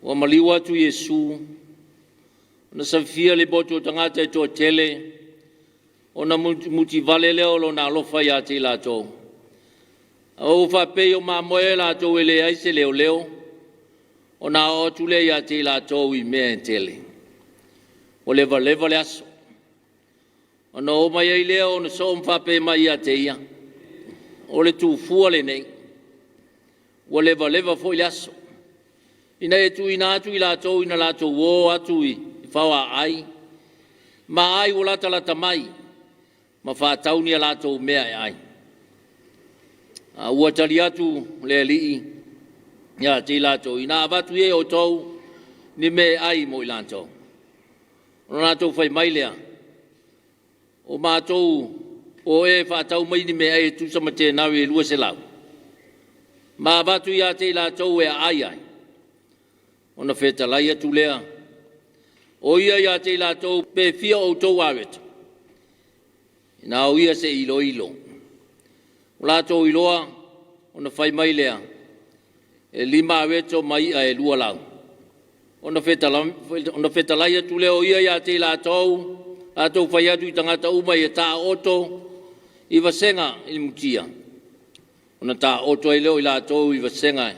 O maliwa tu Yesu. Na safia le boto tangata e to tele. Ona muti vale leo lo na lofa ya te la to. O fa pe o ma moe la to ele ai se leo leo. Ona o tu le ya te la to i me tele. O le le aso. Ona o mai ai leo no so fa pe mai ya te ia. O le tu fu le nei. O le fo le aso. Ina e tu ina tu i la to ina la to wo atu i fa wa ai. Ma ai o la ta mai. Ma fa tauni ala to mea ai a ua tali atu le li ya te la to ina batu e o to ni me ai mo ilan to ona to fai mai lea o ma to o e fa tau mai ni me ai tu sama te na we lua se lau ma batu ya te la to e ai ona feta la ia tu lea o ia ya te la to pe fia o to wavet na o ia se ilo. O la to iloa, ona fai mai lea. E lima aweto mai a e lua lau. Ona feta laia tu leo ia ia te la tou fai atu i tangata uma i ta oto i vasenga i mutia. Ona ta oto i leo i la tou i vasenga.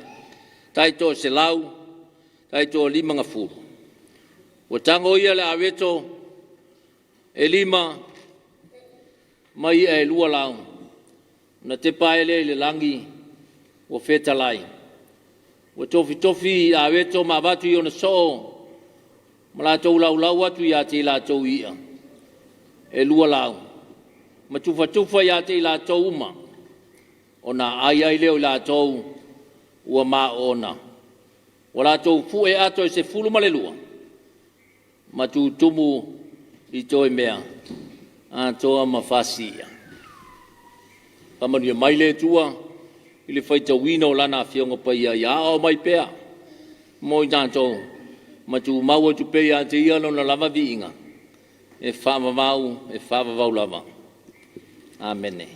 Tai to se lau, tai to lima ngafuru. O tango ia le aweto e lima mai e lua lau. Na te paele le langi o feta lai. O tofi a weto ma batu i ona so. Ma la tau lau atu i a te la tau ia. E lua lau. Ma tufa i a te la tau uma. Ona ai leo la tau ua ma ona. O la tau fu e ato e se fulu ma le lua. Ma tu tumu i toi mea. A toa mafasia. Pamanu mai le tua, i le whaita wino lana whionga paia ia o mai pea. Moi tātou, ma tu maua tu pea te iano na lava viinga. E whāwavau lava. Amene.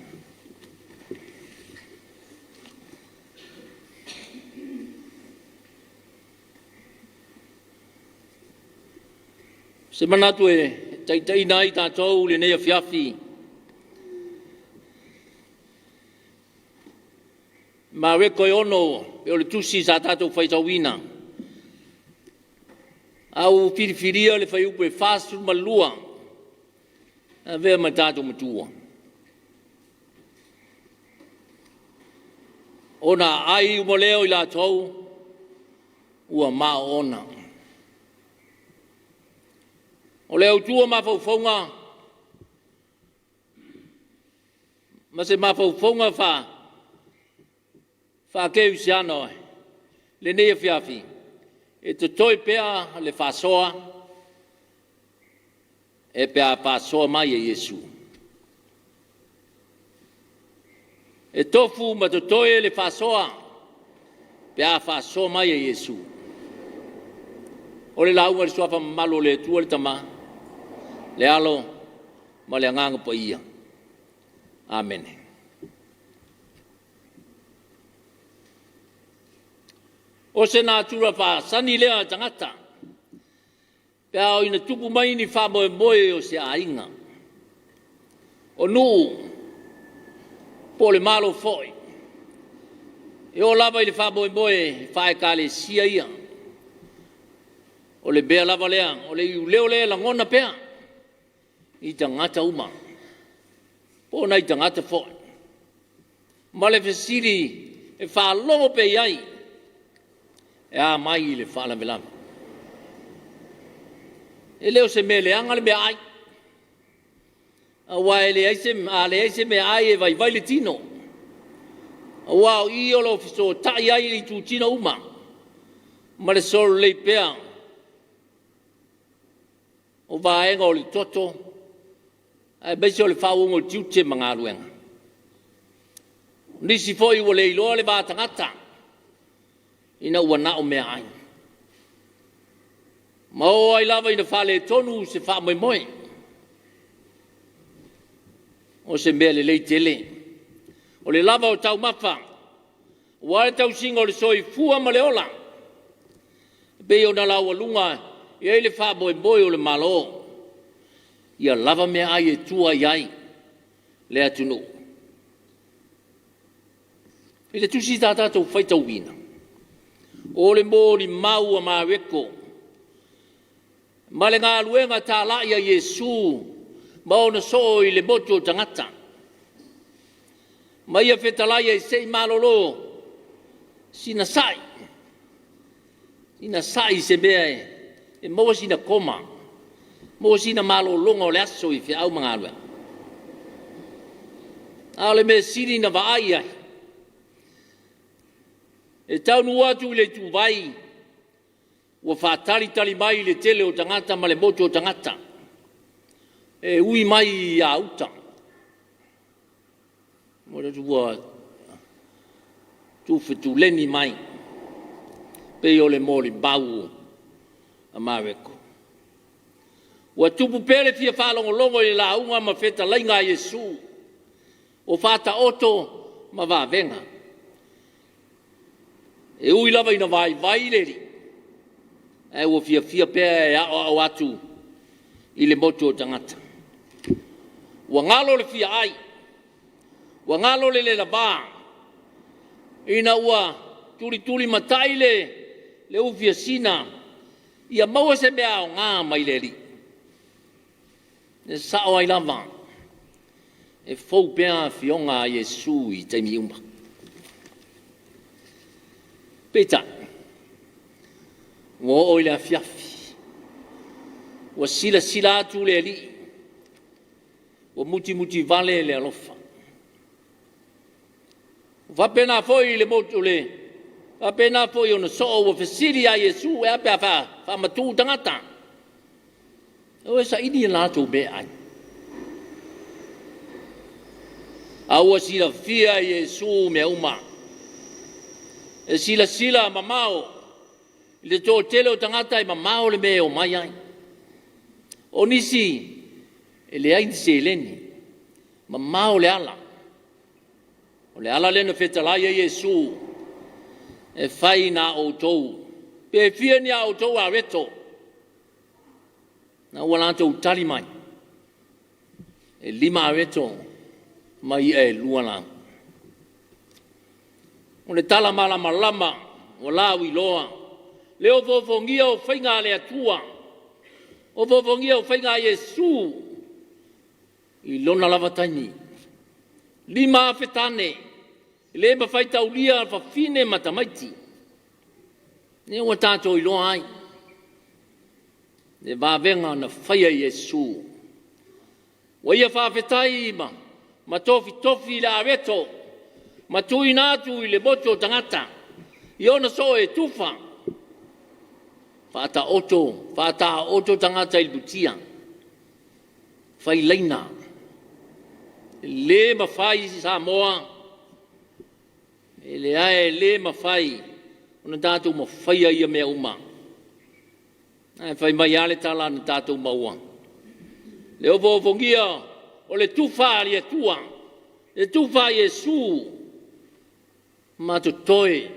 Se manatu e tai nai tātou le nei Afiafi. Ma reko e ono e o le tusi sa tātou whaitawina. Au whiriwhiria le whai upo e whāsu malua. A vea mai tātou matua. Ona ai umoleo i la tau ua maa ona. O le autua mawhauwhaunga, ma se mawhauwhaunga wha keu si ano le nei Afiafi, e te toi pea le whasoa, e pea whasoa mai e Yesu. E tofu ma te toi le whasoa, pea whasoa mai e Yesu. O le launga le suafa malo le tua le tama, le alo ma le anganga pa ia. Amen. O se nā tura wha sani lea tangata, pea o ina tupu mai ni wha moe moe o se ainga. O nuu, po le malo foi. E o lava i le wha moe moe, wha e ka le sia ia. O le bea lava lea, o le iu leo lea la ngona pea, i tangata uma. Po na i tangata foi. Ma le fesiri, e wha longo pe iai, e a mai le wha lame lame. E leo se me le anga le mea ai. A wae le aise me ai e vai le tino. A wao i o lo fiso tai ai li tu tino uma. Ma le soro le pea. O vaenga o le toto. E besi o le whau o tiute mga aluenga. Nisi foi o le iloa le vātangata. Ina ua nao mea ai. Ma o ai lava ina whale tonu se wha moe moe. O se mea le lei tele. O le lava o tau mawha. O ale tau singa o le soi fua ma le ola. Be o na lau alunga. Ia le wha moe moe o le malo. Ia lava mea ai e tua iai. Le atunu. I le tusi tātātou whaitau wina. O le mōri mau a maweko. Ma le ngā luenga tā lai a Yesu. Ma o na so i le motu o tangata. Ma ia whetalai e sei malolo. Sina sai. Sina sai se mea e. E moa sina koma. Moa sina malolonga o le aso i whi au mga luenga. A le me siri na vaai ai. E tau nu atu le tu vai. Ua whātari mai le tele o tangata ma le motu o tangata. E ui mai a uta. Mora tu ua tu whetu leni mai. Pe o le mori bau a maweko. Ua tupu pere fia whalongolongo i la unga ma wheta lainga Yesu. O whata oto ma wavenga. E ui lava ina vai leri. E ua fia pea e ao atu i le motu o tangata. Ua ngalo le fia ai. Ua ngalo le lava. Ina ua tuli matai le ufia sina. Ia maua se mea o ngā mai leri. E sao ai lava. E fau pea fionga Yesu i taimi umba. Peta. Ngo o le Afiafi. Wa sila atu le li. Wa muti vale le alofa. Wa pena foi le motu le. Wa pena foi ona so o fesiri a Yesu e ape fa matu tangata. O sa ini la tu be ai. Awa sila fia Yesu me uma. E sila mamao. Le tō tele o tangata i mamao le me o mai ai. O nisi, e le aini se leni. Mamao le ala. O le ala lena whetalai e Yesu. E whai na o tou. Pe fia ni a o tou a reto. Na ua lantou tali mai. E 5 a reto. Mai e lua lang. O le tala malama, o lau i loa. Le o fofongia o whainga le atua. O fofongia o whainga Yesu. I lona lava taini. 5 a whetane. Le ma whaita ulia fa fine matamaiti. Ne ua tātou i loa ai. Le vavenga na faya Yesu. Wa ia whawhetai ma tofi la aweto, ma tui nātu I le boto tangata, I ona so e tufa. Whata oto tangata I butia. Whai leina. Le mawhai Samoa. E le ae le mawhai. Ona tātou mawhaia ia mea uma. Whai mai ale tala na tātou maua. Le ovo vongia o le tufa ali atua. Le tufa Yesu. Mato toe.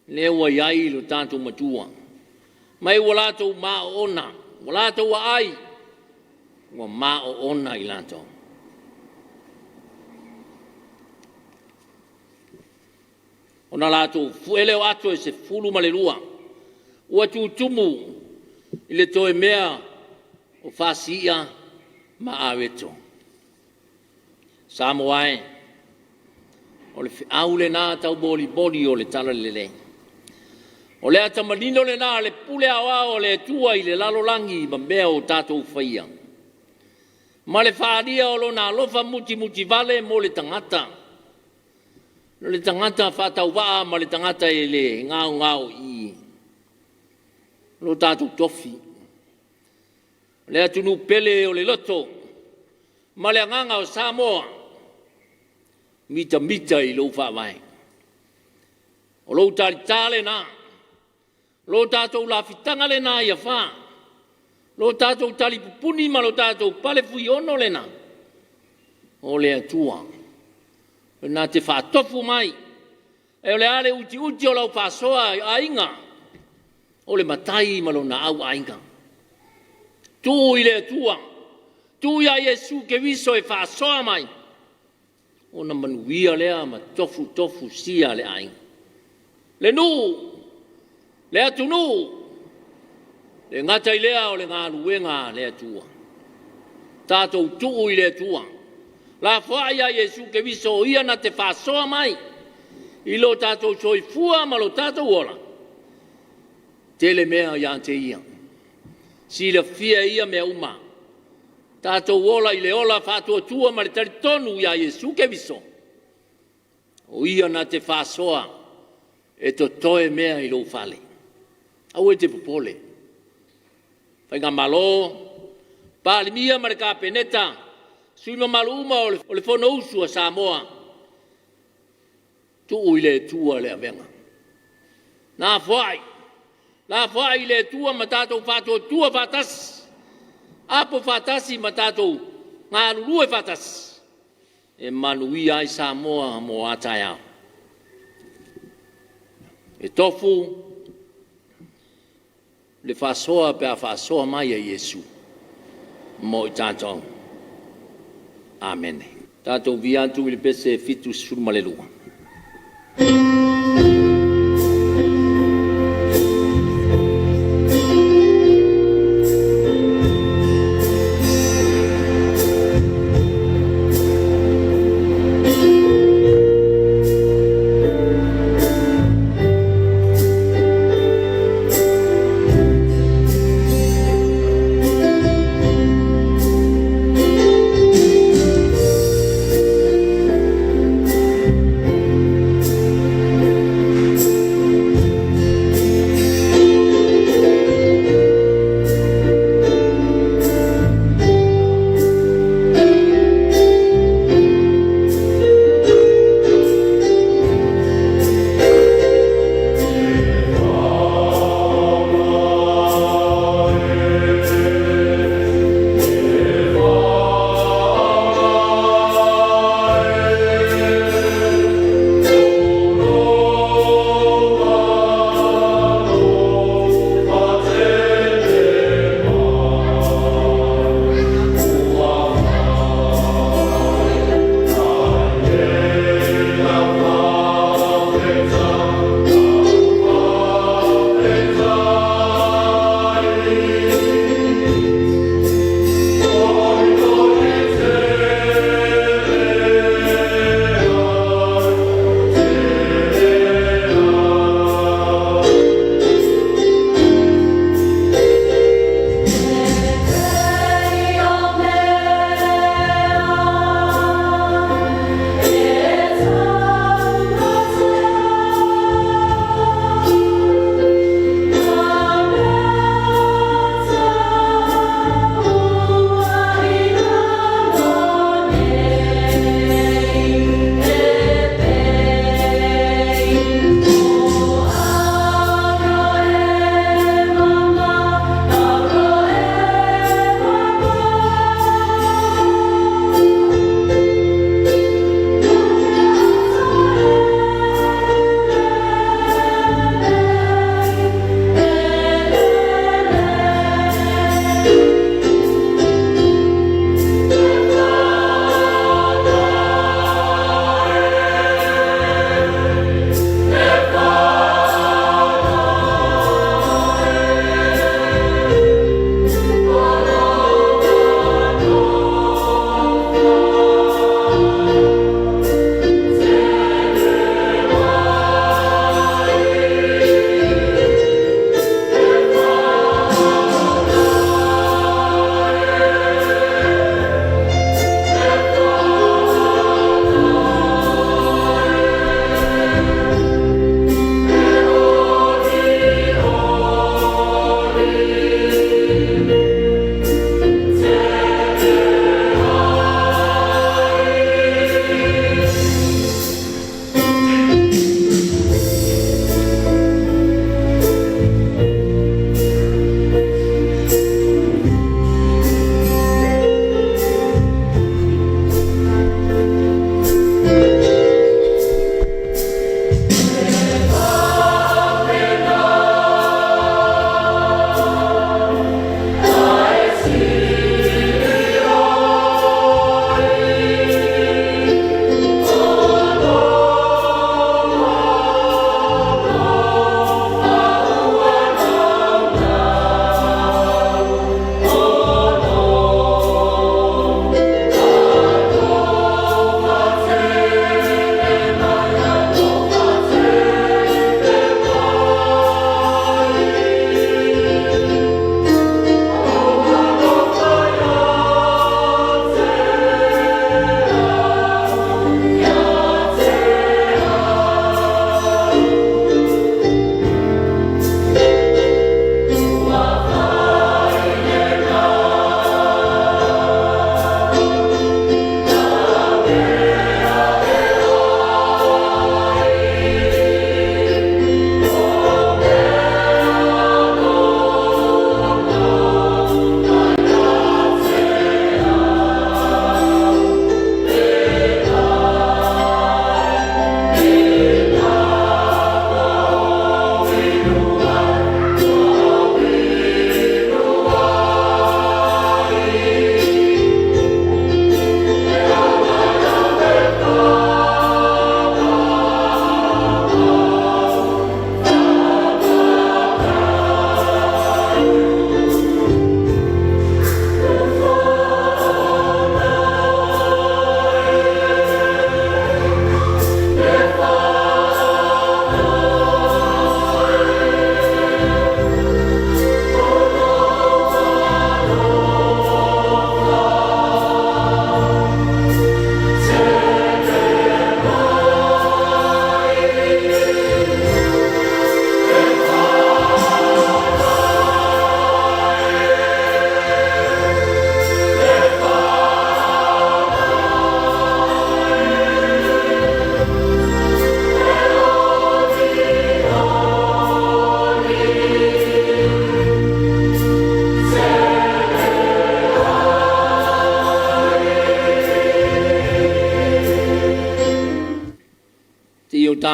Le ua iai lo tātou matua. Mai walatou ma ona. Walatou wa ai. Wa ma o ona I lato. Ona latou fuele o ato e se fulu malelua. Ua tutumu I le toe mea o fasia ma aweto. Samoa o le aule na tau boli o le tala lele. O le atamanino le na le pule awa o le tua I le lalolangi ma mea o tatou whaia. Ma le whaaria o lo na lofa muti vale mo le tangata. No le tangata whatau waa ma le tangata e le ngao I. Lo tātou tofi. Le atunu pele o le loto. Ma le anganga o Samoa. Mita I lo whawai. O lo tale na. Lo tātou la fitanga le na ia wha. Lo tātou tali pupuni ma lo tātou pale fui ono le na. O le atua. Nā te whātofu mai. E o le ale uti o lau whāsoa a inga. O le matai malo na au ainga. Tu I le atua. Tu ia Yesu ke viso e whāsoa mai. O na manuia lea ma tofu sia le ainga. Le nu. Le atu nu. Le ngata I lea o le ngā luenga le atua. Tātou tu I le atua. La wha ia Yesu ke viso ia na te whāsoa mai. I lo tātou soifua ma lo tātou ola. Tele mea ia te ia. Si le fia ia mea uma. Tātou ola I le ola whātua tua ma le taritonu ia Yesu ke viso. O ia na te whāsoa e to toe mea I lo whale. Au e te popole. Whainga malo, pāli mia ma le kāpeneta, suima maluma o le whono usu a Samoa. Tu ui le tua le avenga. Nā whai le tua ma tātou whātua tua whātas. Apo whātasi ma tātou ngā lulue whātas. E manui ai Samoa mo atai au. E tofu le whasoa pe a whasoa mai a Yesu. Mo I tātou. Amen. Tātou viantu I le pese fitu surumalelua.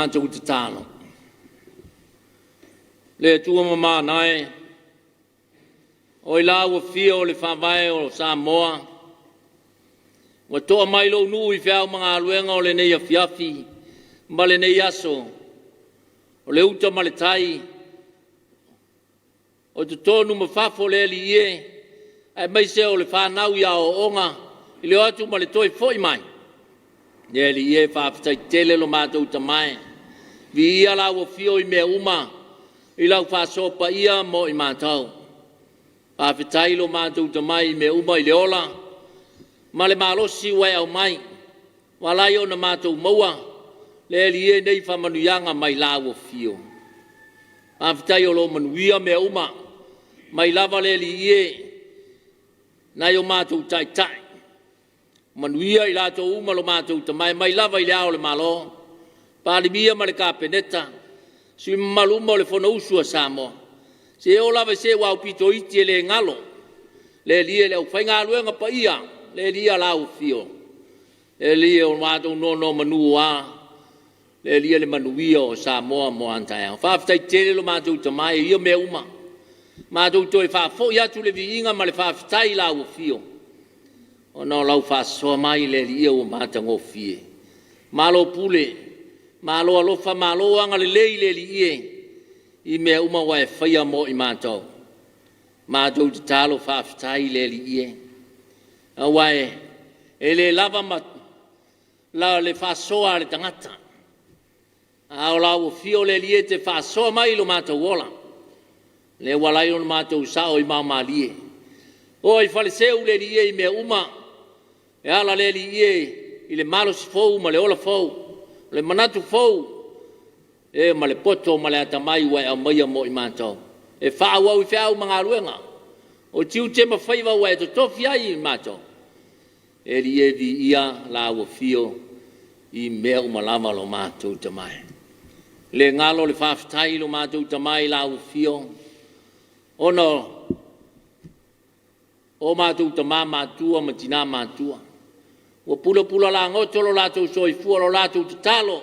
mātou te tāno. Le tua mama nai, o i la ua fia o le whawai o Samoa, wa toa mai lo nui whiau mga aluenga o le nei Afiafi, ma le nei aso, o le uta ma le tai, o te tonu ma whafo le li ie, ai mai se o le whanau ia o onga, i le atu ma le toi foi mai. Le li ie whaftai tele lo mātou tamai, vi ia la ua fia o i mea uma, i lau whasopa ia mo i mātou. Whawhitai lo mātou tamai i mea uma i le ola, ma le malosi wai au mai, walai o na mātou maua, le li e nei whamanuianga mai lawa fio. Whawhitai o lo manuia mea uma, mai lava le li e, nai o mātou tai tai. Manuia i lato uma lo mātou tamai, mai lava i le ao le malo, pālimia ma le kāpeneta, sui maluma o le whona usua Samoa. Se o lava se wau pito iti e le ngalo, le li e le au whainga aluenga pa ia, le lia lau fio. Le lia o mātou no manua, le lia le manuia o Samoa mo antaia. Whawhitai tere lo mātou tamai, ia mea uma. Mātou toi whawho i atu le viinga ma le whawhitai lau fio. O no lau whasoa mai le lia o mātango fie. Malo pule, malo alofa, malo anga le lei le lie. I mea uma wae whaia mo i mātou. Mātou te talo whawhitai le lie. Awai, e le lava ma la le whasoa le tangata. Ao lau fio le lie te whasoa mai lo mātou wola. Le walai o mātou sao i mau malie. O i whaleseu le lie i mea uma. E ala le lie i le malo si fau ma le ola fau. Le manatu fau. E ma le poto ma le atamai wai au maia mo i mātou. E whaau au i whiau mga aruenga. O tiu te mawhaiva wai to tofi ai i mātou. E li e vi ia la ua fio i mea umalama lo mātou tamai. Le ngalo le whawhitai lo mātou tamai la ua fio. Ono o mātou tamā mātua ma tina mātua. Ua pula la ngotolo lātou soifua lo lātou te talo.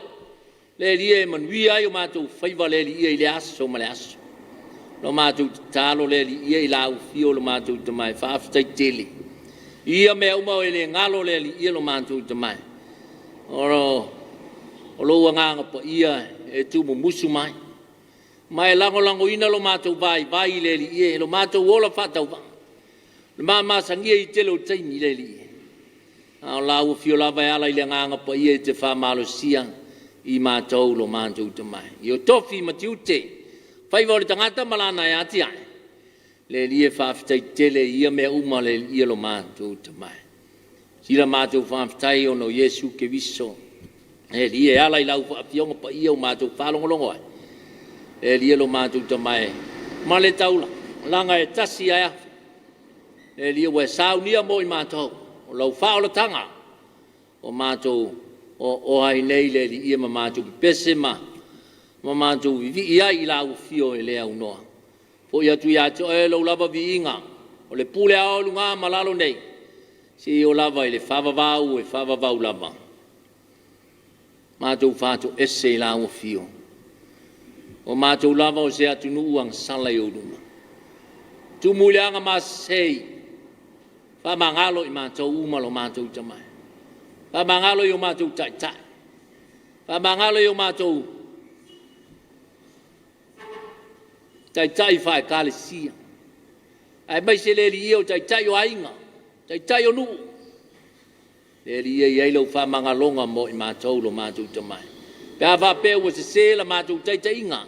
Le li e manuia i o mātou whaiva le li ia i le aso ma le aso. Lo mātou te talo le li ia i la ua fio lo mātou tamai whawhitai tele. Ia mea uma o ele ngalo le li ia lo mātou tamai. O lo nganga pa ia e tu mo musu mai. Mai lango ina lo mātou vai le li ia. Lo mātou ola whatau va. Le mā sangia i tele o taimi le li ia. O la ua fio lava e ala i le nganga pa ia i te whamalo sia i mātou lo mātou tamai. I o tofi matiute. Whaiva o le tangata malana e ati ai. Le lie whawhitai tele ia mea uma le ia lo mātou tamai. Sira mātou whawhitai o no Yesu ke viso. Le lie ala i lau whaapionga pa ia o mātou whalongolongo ai. Le lie lo mātou tamai. Ma le taula, langa e tasi ai afi. Le lie ue saunia mo i mātou. O lau whaolatanga. O mātou o hai nei le lie ma mātou ki pese ma. Ma mātou vivi ai i lau fio e le au noa. Po ia tu ia to e lo lava viinga o le pule a lunga malalo nei si o lava i le whavavau e whavavau lava mātou whātou ese la o fio o mātou lava o se atu nuuang sala i o luma tu muleanga masei whamangalo i mātou umalo mātou tamai whamangalo i o mātou tai tai whamangalo i o mātou tai tai whae kāle sia. Ai mai se le li o tai tai o ainga, tai tai o nuu. Le li e lau whamanga longa mo i mātou lo mātou tamai. Pea whapea ua se la mātou tai tai inga.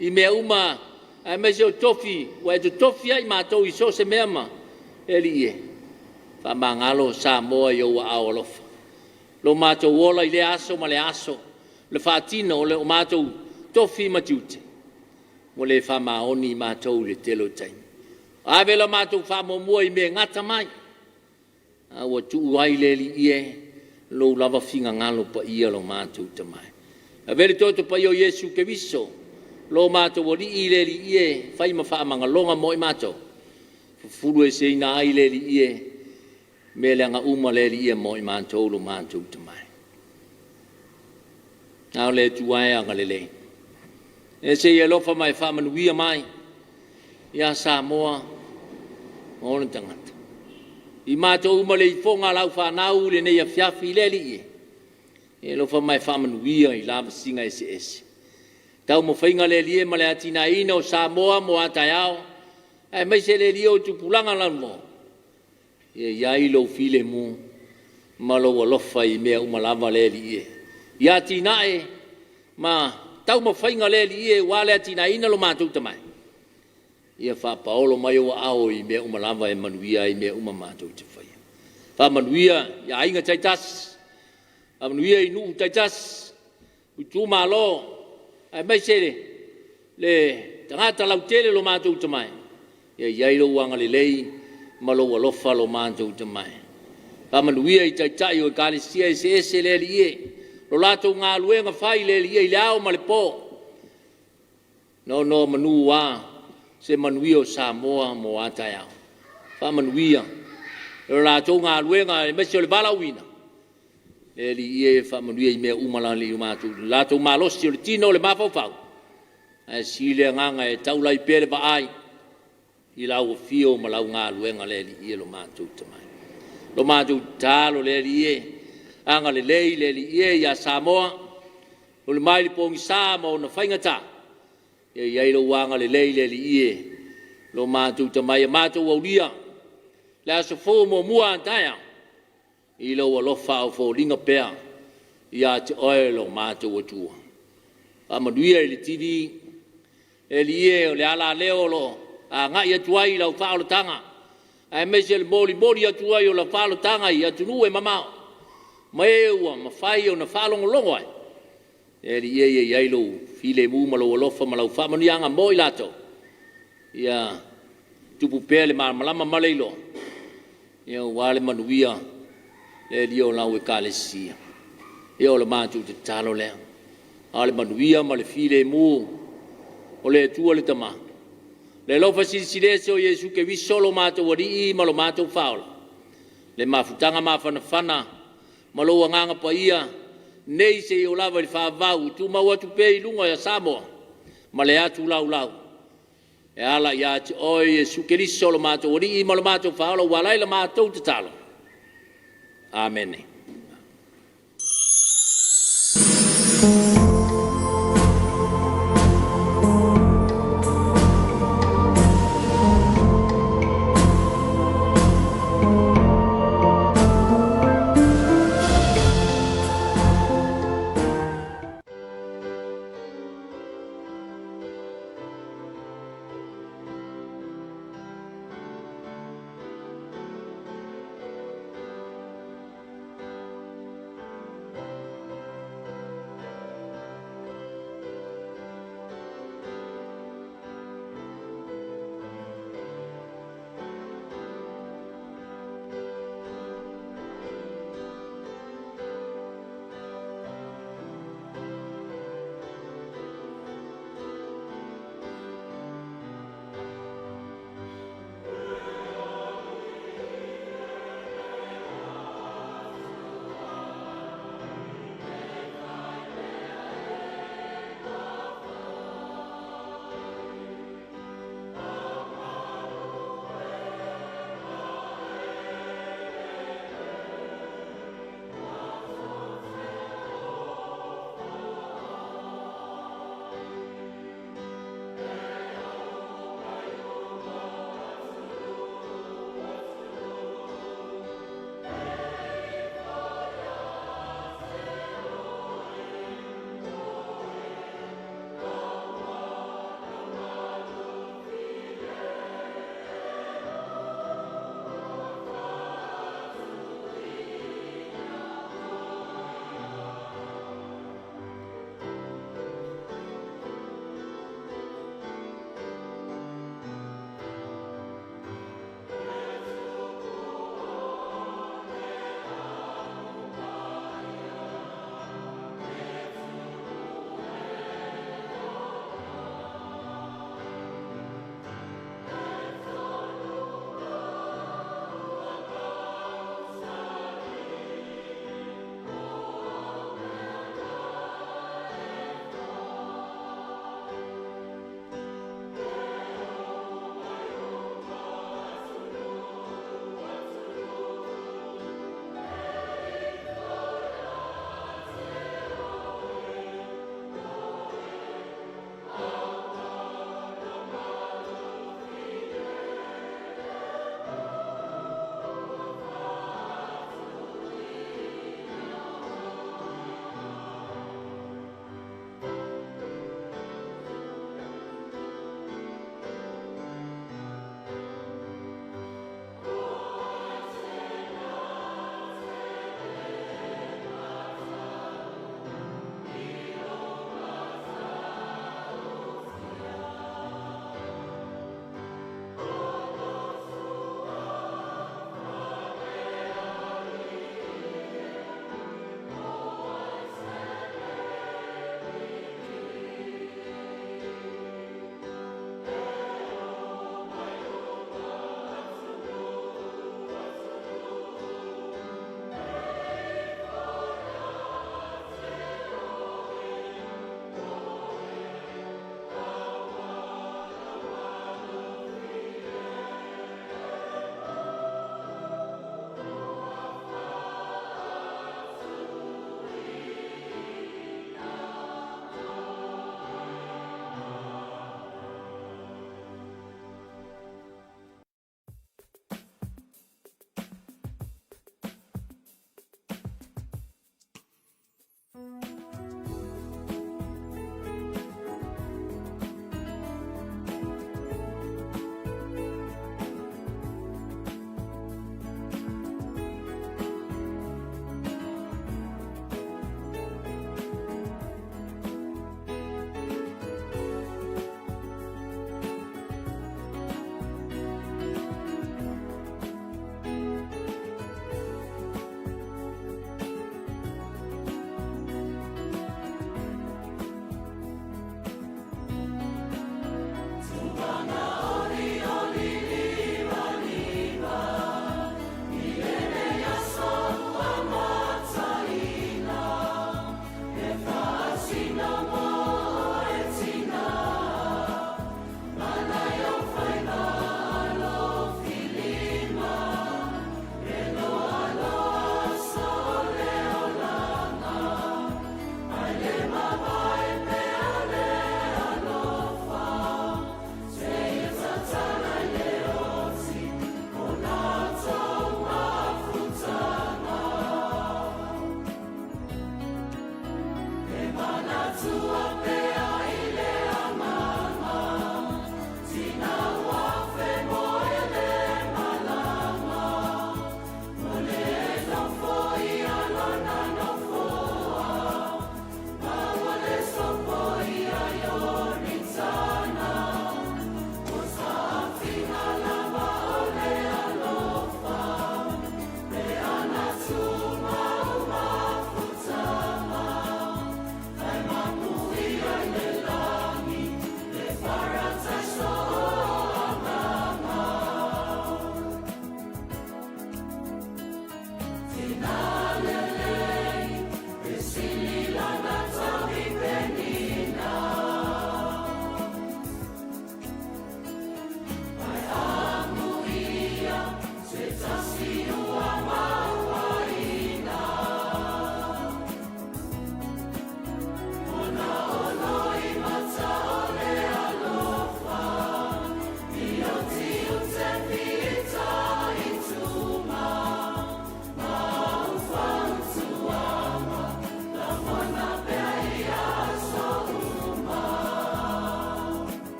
I mea uma, ai mai se o tofi, wa e to tofi ai mātou i so se mea ma. Le li e. Whamanga lo Samoa i o ao alofa. Lo mātou wola i le aso ma le aso. Le whātino o mātou tofi matiute. Mo le whamaoni mātou le telo taimi. Awela mātou whamomua i me ngata mai. Awa tuu ai le li ie, lo lava finga ngalo pa ia lo mātou tamai. Awele toto pa io Yesu ke viso, lo mātou o li i le li ie, whai ma whamanga longa mo i mātou. Furu e se ina ai le li ie, me le anga uma le li ie mo i mātou lo mātou tamai. Au le tuai anga le. E se ia lofa mai whamanuia mai. Ia Samoa. Ona tangata. I mātou umale i whonga lau whanau le nei Afiafi le li e. E lofa mai whamanuia i lava singa ese. Tau mo whainga le li e male atina ina o Samoa mo atai ao. Ai mai se le li o tupulanga lan mo. E iai lo file mu. Malo wa lofa i mea umalava le li e. Ia tina e. Ma tau mo whainga le li e wale atina ina lo mātou tamai. Ia wha paolo mai o ao i mea umalava e manuia i mea umamātou te whaia. Wha manuia ia ainga taitas. A manuia i nuu taitas. Utu malo. Ai mai sere. Le tangata lau tele lo mātou tamai. Ia iai lo wanga le lei. Malo wa lofa lo mātou tamai. Wha manuia i taitai o e kālesia e se ese le li e. Lo lato ngā luenga whai le li e i leao ma le pō. No manu wā. Se manuia o Samoa mo atai au. Wha manuia. Lo lato ngā luenga e mesi o le bala uina. Le li e wha manuia i mea umala li umatu. Lato malosi o le tino le mawhau. E sile nganga e taulai pere pa ai. I lau o fio ma lau ngā luenga le li e lo mātou tamai. Lo mātou tālo le li e. Anga le lei le li e ia Samoa. O le mai li pōngi sā ma o na whaingata. E iai lo wanga le lei le li e. Lo mātou tamai e mātou au lia. Le aso fō mo mua antaya. I lo wa lofa o fō linga pēa. Ia te oe lo mātou atua. Amanuia i le TV. E li e o le ala leo lo. A ngai atuai lau whaolo tanga. Ai mese le mori atuai o la whaolo tanga i atunu e mamao. Mai ua mawhai o na whalongo longo ai. E li e iai lo file mu malo alofa malau whamanianga mo i lato. Ia tupu pēle malama maleilo. Ia wale manuia. Le li o lau e kālesia. Ia o le mātu te talo lea. Ale manuia ma le file mu. O le tua le tama. Le lofa silese o Yesu ke visolo mātou wari i malo mātou whaola. Le mafutanga mawhanawhana. Malo nganga pa ia. Nei se o lava i whaavau. Tu mau atu pei lunga ya Samoa. Ma le atu lau. E ala i ati o Yesu ke visolo mātou wari i malo mātou whaola. Walai la mātou te talo. Amen.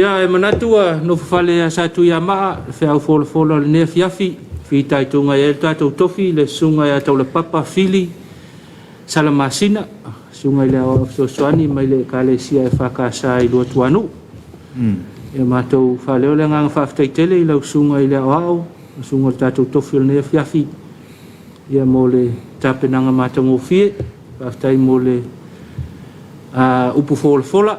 Ia e manatua no fale sa tu ia ma fe au folo le ne fiafi fi tai tunga e tatou tofi le sunga ya tau le papa fili salamasina sunga le o soani mai le kale sia e fakasa i lo tuanu e matou fale o le nga fa tele i lo sunga i le ao sunga tatou tofi le ne fiafi ia mo le tapenanga matou fie fa tai mo le upu fola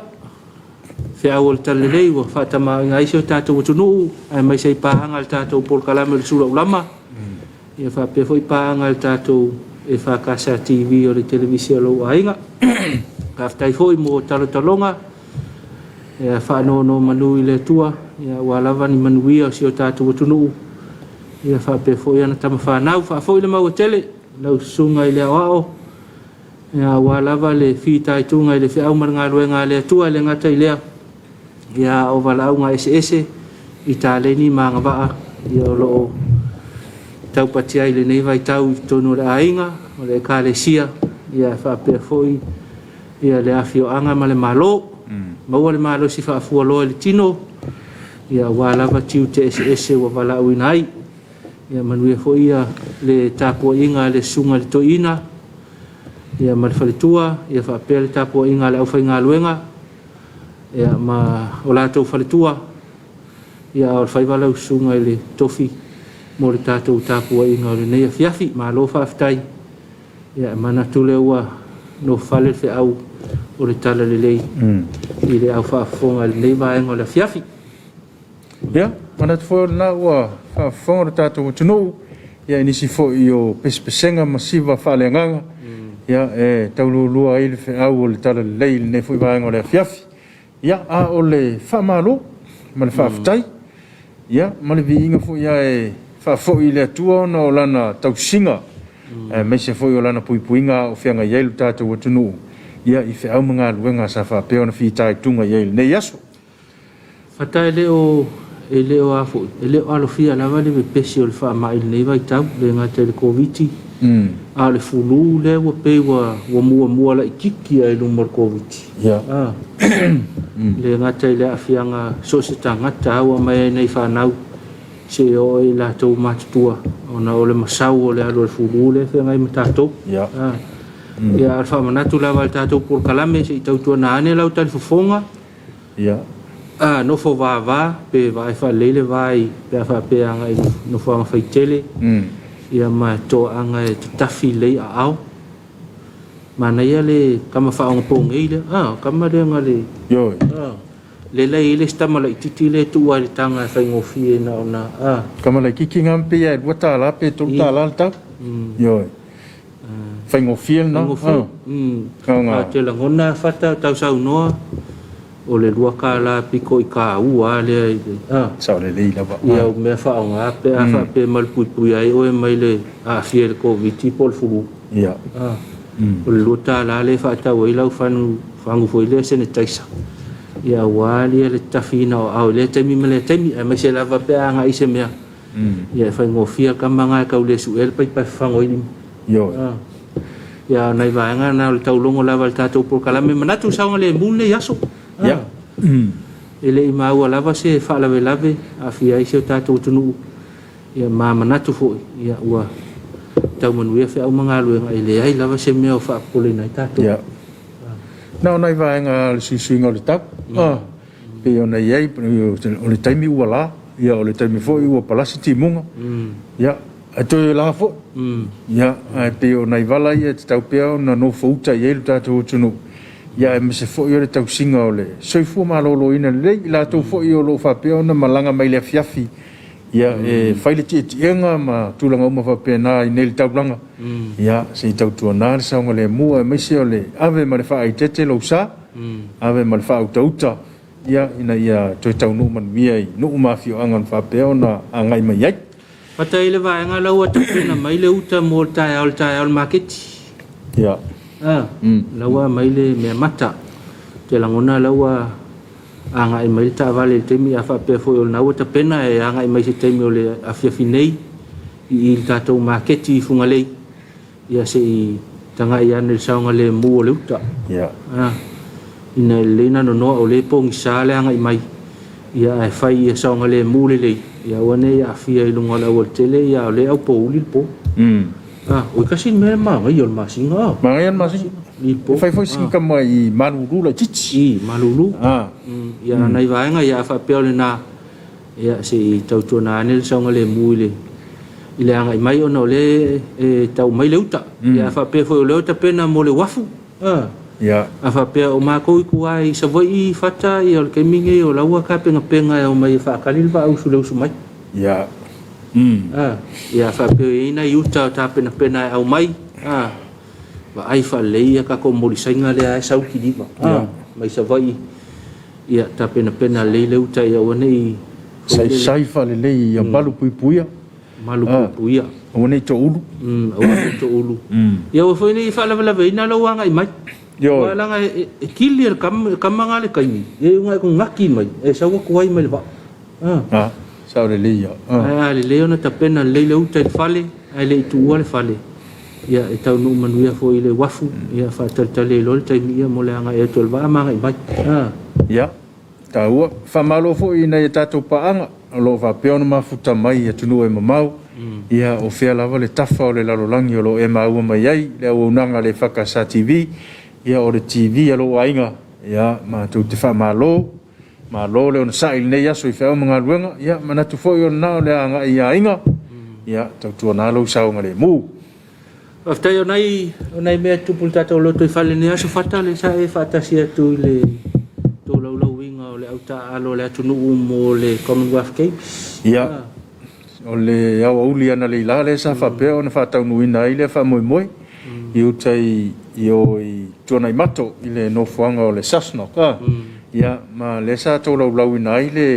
fe awol talelei wa fatama ngai so tatou tunu ai mai sei pahanga tatou por kalame le Suluaulama ia fa pe foi pahanga tatou e fa kasa TV o le televisión lo ainga ka tai foi mo talonga ia fa no manu ile tua ia wala vani manui o sio tatou tunu ia fa pe foi ana tama fa nau fa foi le mau tele lau sunga ile wao ia wala vale fita itunga ile fe au manga luenga le tua le ngata ile ia o valau nga ese i taleni manga vaa ia lo tau patia ile nei vai tau tonu le ainga o le kalesia ia fa pe foi ia le afio anga male malo mau le malo si fa fu lo le tino ia wala va tiu te ese o valau inai ia manu foi ia le Tapuaiga le sunga le toina ia mal falitua ia fa pe le Tapuaiga le au fa ngaluenga ia ma o latou faletua ia o fai wala usunga le tofi mo le tatou Tapuaiga o le nei Afiafi ma lo faafetai ia mana tule ua no fale fe au o le tala lelei i le au faafofoga le nei vaega o le Afiafi ia mana foi na ua faafofoga o le tatou atunuu ia inisi foʻi o pesepesega masiva faaleagaga ia e taululua ai le feʻau o le tala lelei lenei foʻi vaega o le Afiafi ia a o le whamalo ma le whaafetai ia ma le viinga fo ia e whaafoi le atua na o lana tausinga mai se foi o lana puipuinga o whianga ieilu tātou atunu ia i whiau mga luenga sa whapeo na whitai tunga ieilu nei aso Fatai leo e leo afo e leo alofia lava le pesi o le whaamai nei vai tau le ngata le Komiti a le fulu le wa pe wa mua la ikiki ai lumor Komiti ia le ngata le afianga so se tangata wa mai nei whanau se o i la tau matutua ona o le masau o le alo le fulu le whengai matatou ia ia alfa manatu lava le tatou por kalame se i tautua na ane lau tali fofonga ia no fo va pe vai fa lele vai pe fa pe anga no fo anga fai tele ia ma to anga e tafi le au mana ia le kama fa anga pong ile kama le anga le yo le ile sta mala titi le tu ai tanga fa ngofie na ona kama le kiki ngampe ia wata la pe to ta ta yo fa ngofie na te la ngona fata tau sau noa o le lua kala piko i ka ua le sa le leila ba ia me fa nga pe fa pe mal pui ai o mai le a fiel Komiti pol fu ia o le luta la le fa ta o ila fangu foi le sene taisa ia wali le tafina o le temi me le temi me se lava pe nga ise me ia fa ngofia kamanga ka le su el pa fango ini yo ia nai va nga na le taulongo lava le tatou por kalame manatu sa le mune yaso ia ele i mau lava se fa lave afia i se tatou tunu ia manatu fo ia ua tau manuia fe au manga luenga ile ai lava se meo fa pole nai tatou ia na nai va nga le suinga le tap pe ona iai o le taimi ua la ia o le taimi fo i ua palasi timunga ia ato la fo ia pe ona i vala ia tau pea na no fouta iai le tatou tunu ia me se fo le tau singa ole soifu malolo ina le la to fo yo lo fa pe ona malanga mai le Afiafi ia e faile ti enga ma tulanga uma fa pe na inel tau blanga ia se tau tu na sa ngole mua me se ole ave ma le fa ai tete lo sa ave ma le fa uta ia ina ia to tau no man via no ma fi angan fa pe ona angai mai ai patai le va nga lo ta pena mai le uta mo ta al market ia lawa maile me mata te langona lawa anga i mai ta vale te mi afa pe fo na wata pena e anga i mai se te mi ole Afiafi nei i tatou marketi funga lei ia se i tanga ia ne saunga le mu ole uta ia ina le na no o le pong sa le anga i mai ia e fai ia saunga le mule le ia wane ia afia i lunga la o tele ia le au po uli po o kasi me ma ngai ol masinga ma ngai masinga li po fai foi sing kama i malulu la chichi malulu ia nai vaenga ia fa peole na ia se tau tona ne saunga le mule ile anga mai ona le tau mai leuta ia fa pe foi leuta pena mo le wafu ya afa pe o ma ko ku ai sa voi fata i o ke mingi o la ua ka penga penga o mai fa kalil ba u sulu sumai ya ya fa pe ina yuta ta pena pena au mai ba ai fa le ka ko mo lisinga le ai sau ki di ba mai sa voi ya ta pena pena le le uta ya o nei sai fa le ya balu pui puia malu puia o nei to ulu o nei to ulu ya o foi nei fa la la veina lo anga i mai yo wala nga kilir kam mangale kai e nga ko ngaki mai e sa ko ai mai ba sa le le le le ona tapena le le uta fale ai le tu wale fale ya e tau no manu ya foi le wafu ya fa tale lol tai mi mo le nga e tol ba ma mai ya tau fa malo foi na tato pa anga lo va peona ma futa mai e tunu e mamau ia o fea lava le tafa o le lalolangi o lo e maua mai ai le au nanga le whakasa TV ia o le TV alo ainga ia ma tu te fa malo le ona sai nei aso i fa mga luenga ia mana tu foi ona le anga ia inga ia tau tu na lo sa ngale mu after yo nai me tu pulta to lo to fale ne aso fatale sa e fatasia tu le to lo winga o le auta alo le tu no mo le Commonwealth Games ia o le au uli ana le la le sa fa pe ona fa tau nuina ile fa moi iu tai io i tona i mato i le nofuanga o le sasno ia ma le sa tau lau ina i le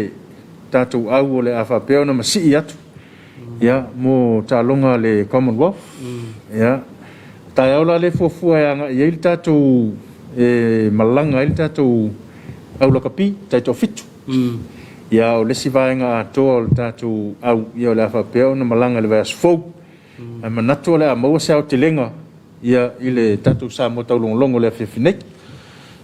tatou au o le AFP ona masi i atu ia mo talonga le Commonwealth ia tai aula le fuafua e anga i le tatou malanga i le tatou au lakapi tai to fitu ia o le sivaenga atoa o le tatou au ia o le AFP ona malanga le vas fou ai manatu le amaua se au te lenga ia ile tatu sa mo tau longo le Afiafi nei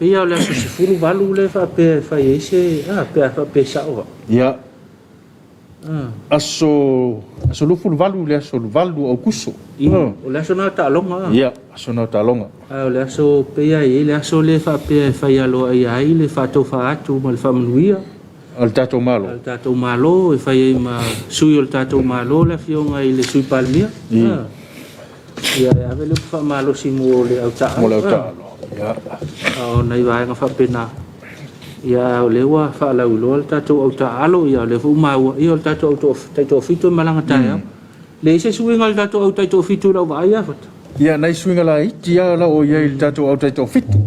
ia le so se furu valu le fa pe fa ese fa pe sa o ia aso lu furu valu le so valu au kuso o le so na ta longa ia aso na ta longa o le so pe ia le so le fa pe fa ia lo ia le fa to fa atu mal fa mnuia al tato malo e fa ia ma sui o tato malo le fionga ile sui palmia ia ave le fa malo si mo le auta ia o nei vai nga fa pena ia le wa fa la ulo tato auta alo ia le fu ma ia tato auto tato fito malanga taia le se suinga tato auta tato fito la vai ia fat ia nei suinga la ia la o ia tato auta tato fito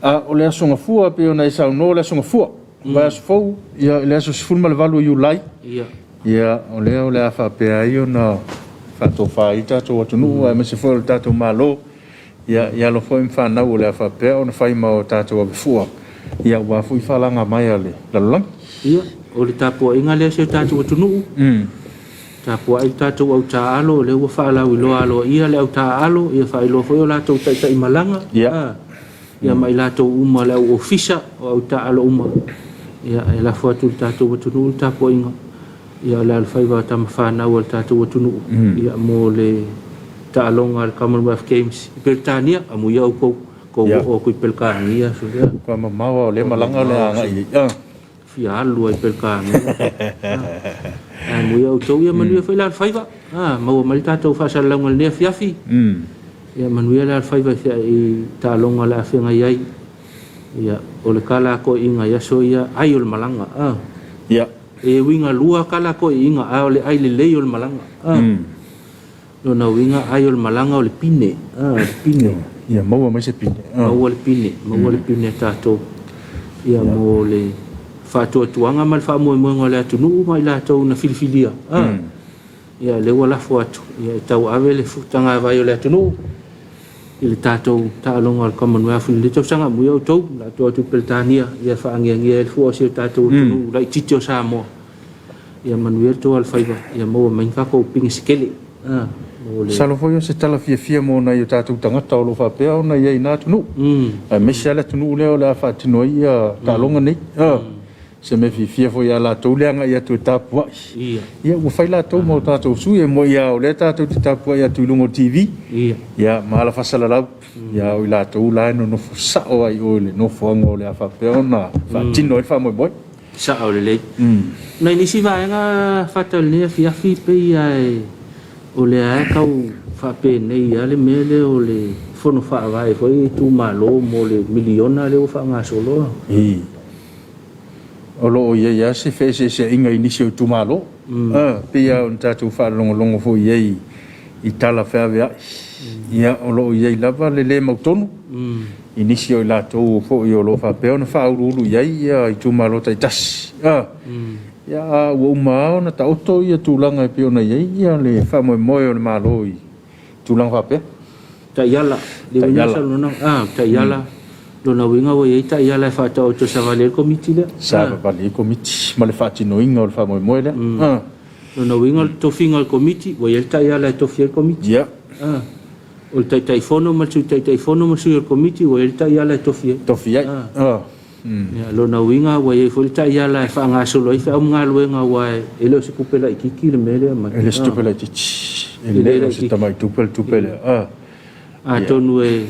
o le songa fua pe o nei sa no le songa fua vas fo ia le so fu mal valu you lai ia o le fa pe ai ona to fa ita to tu no me se foi tato malo ia lo foi fa na o le fa pe on fa ma tato o fu ia wa fu fa langa mai ale la lang ia o le Tapuaiga le se tato tu no Tapuaiga tato o ta alo le wa fa la lo alo ia le ta alo ia fa lo foi la to tai malanga ia mai la to uma le ofisa o ta alo uma ia la fo tu tato tu no Tapuaiga ia la alfaiva tam fana o tatu tunu ia mo le talonga al Commonwealth Games Britania amu ia ko o ko pelkania so ia ko mama le malanga le anga ia fia lu ai pelkania amu ia to ia manu fa la alfaiva mo mal tatu fa salonga le Afiafi ia manu ia la alfaiva i talonga la finga ia ia o le kala ko inga ia so ia aiol malanga ia e winga lua kala ko inga ole ai le leol malanga no na winga ai ol malanga ole pine pine ia mau mai se pine mau ole pine tato ia mo le fa to tuanga mal fa mo ngole atu nu mai la to na filfilia ia le wala fo atu ia tau ave le futanga vai ole atu nu il tato ta longa al Commonwealth le to sanga mu yo to la to tu peltania ia fa angia el fo se tato nu la titio Samoa ia manuel to al faiva ia mo mai fa ko ping skele salo foi se tala fia mo na yo tato tangata o lo fa pe ona ia ina tu nu ai me se ala tu nu le ola fa tino ia ta longa nei se me fifia fo ia latou leaga ia tu Tapuai ia ua fai latou mo tatou sui e mo ia o le tatou te Tapuai atu iluga o TV ia ma la fasalalau ia o i latou la e nonofo sa'o ai o le nofoaga o le a faapea ona faatino ai faamoemoe sa'o lelei na inisi vaega faataolenia Afiafi pe ia o le ae kau faapenei ia le mea le o le fono faavae foi tumālō mo le miliona le ua faagasoloa o loo ia ia se feeseeseaiga inisi o tumālō peia ona tatou faalogologo foi ai i tala feavea'i ia o loo iai lava le lē mautonu inisi o i latou fo'i o loo faapea ona faauluulu iai ia i tumālō taitasi ia ua uma ona taoto ia tulaga e pe ona iai ia le faamoemoe o le mālō i tulaga faapea taiala taiala lona uiga ua iai taiala e faataoto savale le komiti lea savale komiti ma le faatinoiga o le faamoemoe lea lona uiga le tofiga o le komiti ua iai le taiala e tofi ai le komiti ia o le taitaifono ma le sui taitaifono ma sui o le komiti ua iai le taiala e tofi ai lona uiga ua iai foi le taiala e faagasolo ai feaumagaluega ua e leo se kupe laikiki le mea lea ele se tupe laitiiti e leo se tamaitupe le tupe lea atonu e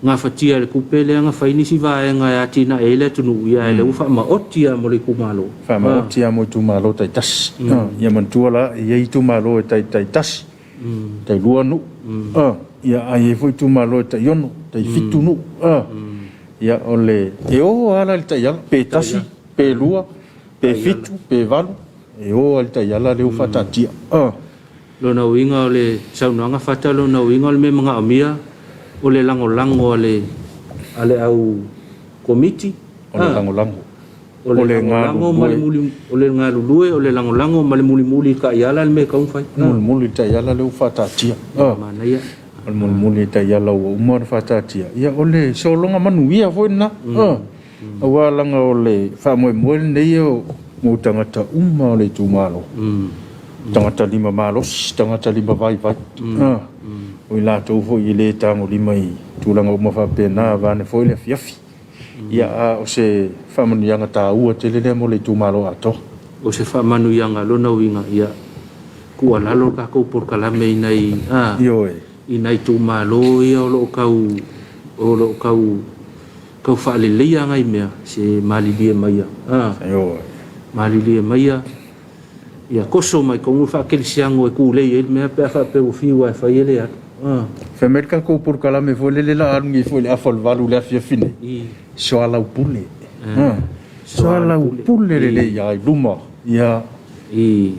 gafatia le kupe leaga fainisi vaega e atina e le tunuu ia e le ua faamaotia mo le kumālō faamaotia mo i tumālō taitasi ia manatua la iai tumālō e taitasi tailua nuu ia ai e foi tumālō e taiono taifitu nuu ia o le e o ala le taiala pe tasi pe lua pe fitu pe valu e o le taiala le ua faatatia lona uiga o le saunoaga fata lona uiga o le mea magaʻamia o le lagolago a le au komiti o le lagolago o le galulue o le lagolago ma le mulimuli kaiala le mea kaumafai mulimuli taiala le ua faatatia manaia o le mulimuli taiala ua uma o le faatatia ia o le sologa manuia foi na aua laga o le faamoemoe lenei o mo tagata uma o le tumālō tangata lima malosi tangata lima vai o i latou fo'i i lē tagolima i tulaga uma faapena vane foi le afiafi ia o se faamanuiaga tāua tele lea mo le tumālō atoa o se faamanuiaga lona uiga ia kua lalo kakou polokalame inai tumālō ia o loo kau faaleleia agai mea se malilie maia malilie maia ia koso mai kongu faakelisiago e kulei ai le mea pea faapeuafiu ae fai ele atu femele kakou polokalame foi le laalugi foi le afa o le valu le afiafi nei soalau pule soalau pule lelei ai luma ia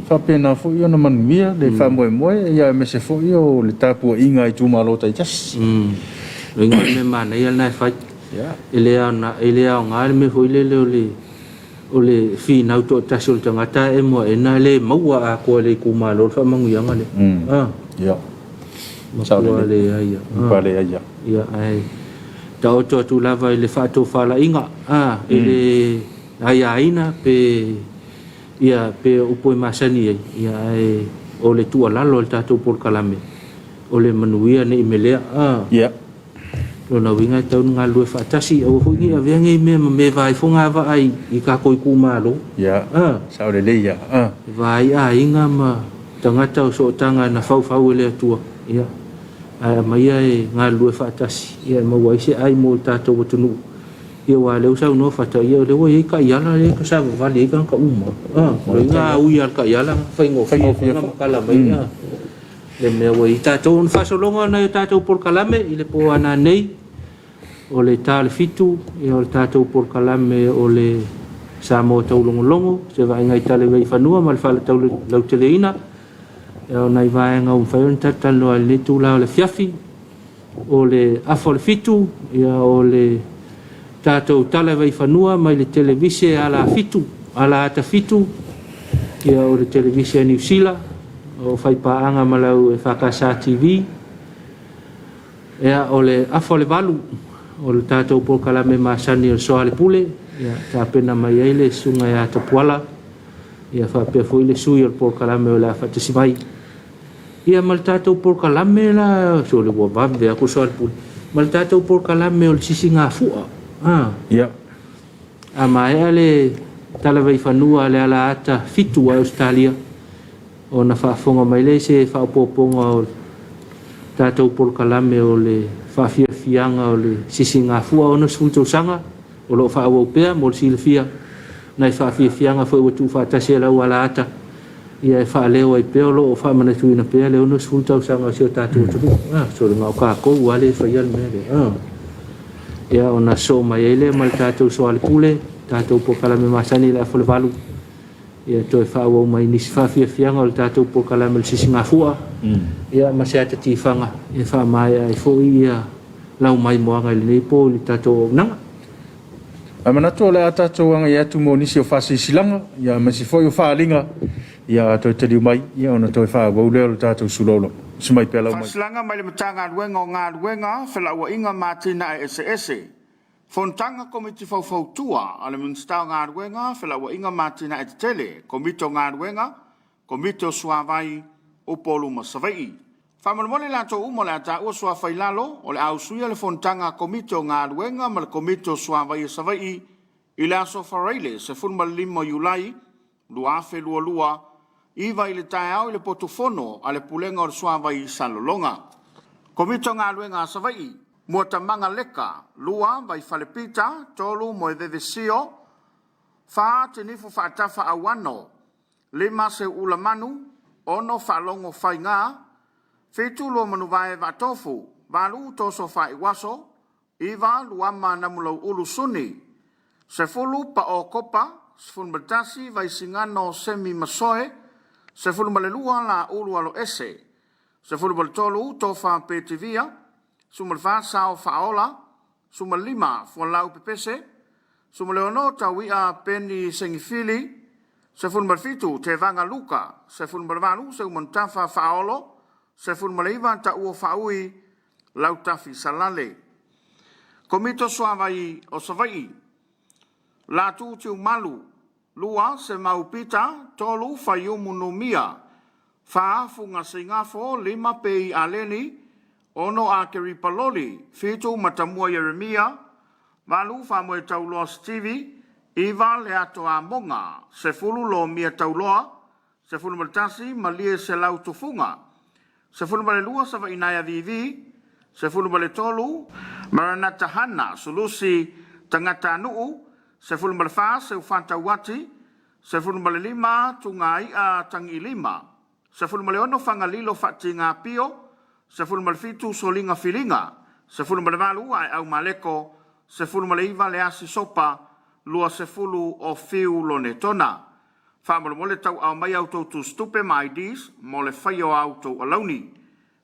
faapena fo'i ona manuia le faamoemoe ia me se fo'i o le tapuaiga i tumālō taitasi loiga me manaia lenā e fai e lea aogā le me foi lele o le finau toʻatasi o le tagata e moaena le maua akoa le kumālō le faamaguiaga le ia makua leaia paleaia ia ae taoto atu lava i le faatofalaʻiga i le aiaina pe ia pe upo e masani ai ia ae o le tualalo o le tatou polokalame o le manuia neʻi me lea ia lona uiga e taunugalue faatasi aua foʻi aveagei mea ma me vaaifoga avaai i kakou i kumālō ia sao lelei ia vaaiaiga ma tagata o sootaga na faufau e le atua ia ae maia e galue faatasi ia e maua ai seʻai mo le tatou atunuu ia ua leu saunoa faataia o le ua iai kaiala le kasavavali ai kagauma loiga auia le kaiala faigofiaga makala mai le mea ua i tatou ona faasologa ona i tatou polokalame i le po ana nei o le talefitu ia o le tatou polokalame o le Samoa taulogologo se vaaiga i tale vei fanua ma le faaletau lauteleina e ona i vaega uma fai ona tatalanoa i lenei tula o le afiafi o le afa o le fitu ia o le tatou tale vei fanua mai le televise ala fitu ala ata fitu ia o le televise New Zealand o faipaaga ma lau EFKS TV ia o le afa o le valu o le tatou polokalame masani o le soa le pule ia tapena mai ai le suga iā tapuala ia faapea foʻi le sui o le polokalame o le a faatasimai ia ma le tatou polokalame la so le ua vave ako soa le pule ma le tatou polokalame o le sisi gafuʻa ia a maea le tala vai fanua le ala ata fitu a Australia o na whaafonga mai le se whaapoponga o tātou polkalame o le whaafiafianga o le sisinga fua o na sfutosanga o lo whaawopea mo le silfia nai whaafiafianga fo ua tu whaatase lau ala ata ia e whaaleo ai peo lo o whaamanatuina pea le o na sfutosanga o sio tātou tunu so le ngau kako wale whaial mele ia o na so mai ele mal tātou so ale pule tātou polkalame masani le afole valu ia toi whaawau mai nisi whaafiafianga o le tātou polkalame le sisinga fua ia maseata tifanga e whaamai ai fo ia lau mai moanga le nei po le tātou nanga a manato le tātou anga ia tu mo nisi o whaasisilanga ia masi foi o whaalinga ia toi te liu mai ia ona toi whaawau leo le tātou sulolo sumai pela mai Fasilanga mai le matanga ruenga o ngā ruenga whela ua inga mātina e ese Fontanga Komiti Faufautua ale munstau ngā ruenga whela ua inga mātina e te tele komito ngā ruenga komito suavai o polu masavai Whamanamone la tō umo le ata ua sua whailalo o le ausuia le fontanga komito ngā ruenga ma le komito suavai savai i le aso whareile se funma limo Julai luafe lua iwa i le tae au i le potofono a le pulenga o le suavai salolonga. Komito ngā ruenga savai mua tamanga leka lua vai falepita tolu mo e vevesio wha te nifu whaatafa awano lima se ulamanu ono whalongo whainga Fetu lo manu vae vatofu, valu toso fa iwaso, iwa luama namulau ulu suni. Se fulu pa o kopa, se fulu batasi vai singano semi masoe, se fulu malelua la ulu alo ese. Se fulu baltolu tofa petivia, sumalfa sao faola, sumalima fualau pepese, sumaleono tawia peni sengifili, se fulu malfitu te vanga luka, se fulu malvalu se umontafa faolo, se fulmaleiva ta ua faui lau tafi salale. Komito suavai o savai. La tu tiu malu. Lua se maupita tolu faiumunomia. Faafu ngasingafo lima pei aleni. Ono a keripaloli. Fitu matamua Yeremia. Malu famue tauloa Stevie. Iva le ato a monga. Se fulu lo mia tauloa. Se fulu maltasi malie se lau tufunga. Se fulu bale lua sa inaya vivi, se fulu bale tolu, maranata hana, sulusi tangata nuu, se fulu bale fa, se ufanta wati, se fulu bale lima, tunga ia tangi lima, se fulu bale ono fangalilo fati ngā pio, se fulu bale fitu solinga filinga, se fulu bale valu ai au maleko, se fulu bale iwa le asi sopa, lua se fulu o fiu lo netona. Whamalo mole tau au mai auto tu stupe ma IDs, mo le whaio auto alauni.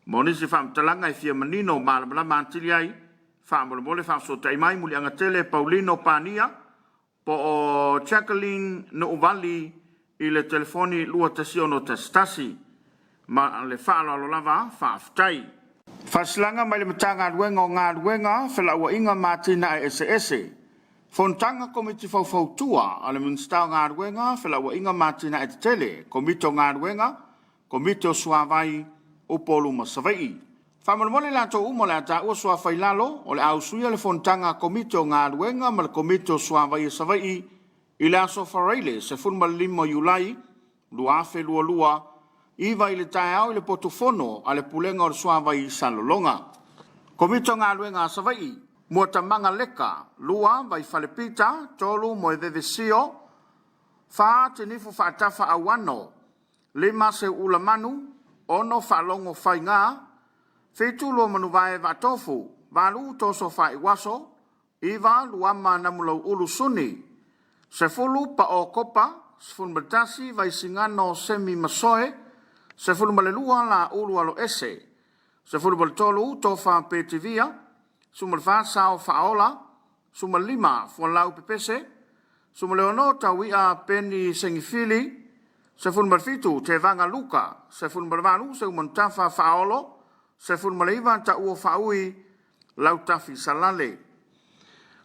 Mo nisi whamtalanga i fia manino malamala mantili ai, whamalo mole whamsota mai muli angatele Paulino Pania, po o Jacqueline no uvali i le telefoni lua tasiono tastasi, ma le whaalo alo lava whaaftai. Whasilanga mai le matanga ruenga o ngā ruenga, whela ua inga mātina e ese. Fontanga Komiti Faufautua ale munstau ngā ruenga whela ua inga mātina e te tele komito ngā ruenga komito suavai o polu masavai. Whamanamone la tō umo le ata ua sua whailalo o le ausuia le fontanga komito ngā ruenga ma le komito suavai savai i le aso whareile se funma limo Julai luafe lua iwa i le tae au i le potofono a le pulenga o le suavai salolonga. Komito ngā ruenga savai mua tamanga leka, lua vai falepita, tolu mo e vevesio, wha te nifu whaatafa awano, lima se ulamanu, ono whalongo whainga, fetu lo manu vae vatofu, valu toso wha iwaso, iwa luama namulau ulu suni, se fulu pa o kopa, se fulu batasi vai singano semi masoe, se fulu malelua la ulu alo ese, se fulu baltolu tofa petivia, sumalfa sao faola, sumalima fualau pepese, sumaleono tawia peni sengifili, se fulmalfitu te vanga luka, se fulmalvalu se umontafa faolo, se fulmaleiva ta ua faui lau tafi salale.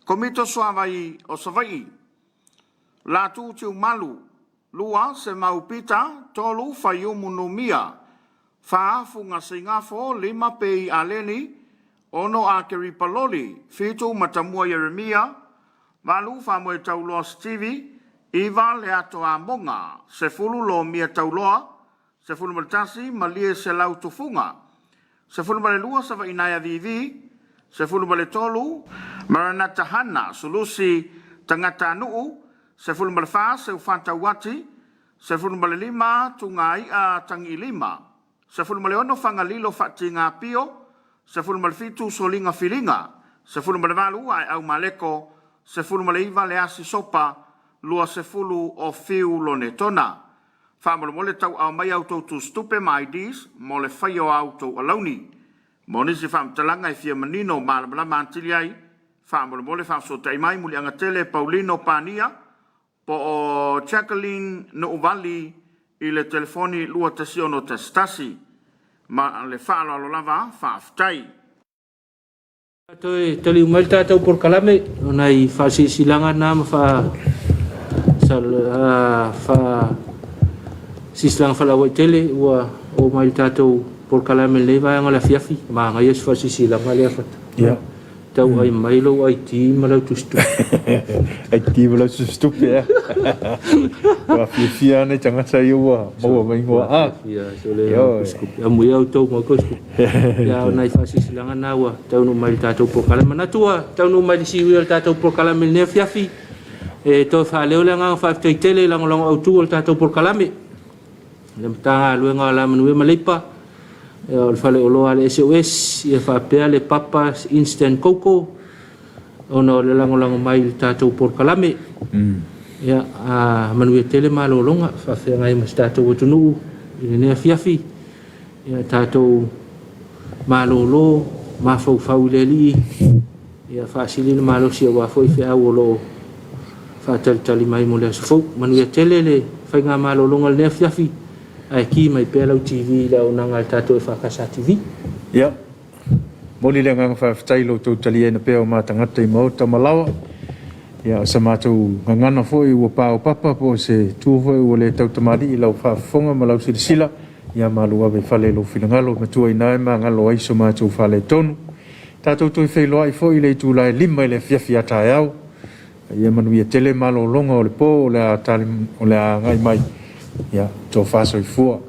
Komito suavai o savai. La tu tiu malu, lua se maupita tolu faiumunomia, faafu ngasingafo lima pei aleni, ono a keripaloli, fitu matamua Yeremia, malu famue tauloa Stevie, Iva le ato a monga, se fulu lo mia tauloa, se fulu maltasi, malie se lau tufunga, se fulu male lua sa inaya vivi, se fulu male tolu, maranata hana, sulusi tangata nuu, se fulu male fa, se ufanta wati, se fulu male lima, tunga ia tangi lima, se fulu male ono fanga lilo fati ngā pio, se fulu male fitu solinga filinga, se fulu male valu ai au maleko, se fulu male iwa le asi sopa, lua se fulu o fiu lo ne tona. Whamalo mole tau au mai auto tu stupe ma IDs, mole whaio auto alauni. Moni se whamtalanga i fia manino malamala mantili ai, whamalo mole whamsota i mai muli angatele Paulino Pania, po o Jacqueline no uvali i le telefoni lua tasiono tastasi, ma le whaalo alo lava whaaftai. Toi tali umai tātou por kalame, nai whasisilanga nā sisilanga whalawai tele, ua o mai tātou por kalame le vaianga la Afiafi, ma ngai es whasisilanga le awhata. Tau ai mailo ai ti malau tu stupe. Ai ti malau tu stupe, ya. Wa fia ne tangata iua, maua mai ngoa. Fia, so le skupe. Amu iau tau mau ko skupe. Ya nai whasisilanga nā ua, tau no mai tātou por kalame. Natua, tau no mai siwi al tātou por kalame le Afiafi. E to whaleo le ngang whaaftai tele langolongo au tu al tātou por kalame. Le mtanga luenga la manue malipa. O le whale oloa le SOS, i e whapea le papa instant koko, ono le langolango mai le tātou por kalame. Ia, manue tele malolonga, whawhea ngai mas tātou atunuu, i ne Afiafi. Ia tātou malolo, mawhau le li, ia whaasili le malo sia wafoi whea uolo, whaatalitali mai mo le asofau. Manue tele le whainga malolonga le ne Afiafi. Ai ki mai pela TV la unanga tato e whakasa TV. Ia. Moli le nganga whawhtai lo tau tali e na pēo mā tangata I mau tamalawa. Ia sa mātou ngangana fōi ua pāo papa po se tūwhoi ua le tau tamari I lau whawhonga ma lau sirisila. Ia mālu awe whale lo whilangalo matua I nae mā ngalo aiso mātou whale tonu. Tātou toi whailoa I fōi le tūlai lima I le whiawhi atai au. Ia manuia tele malo longa o le pō o le a ngai mai. Ja, zo fast zo voor.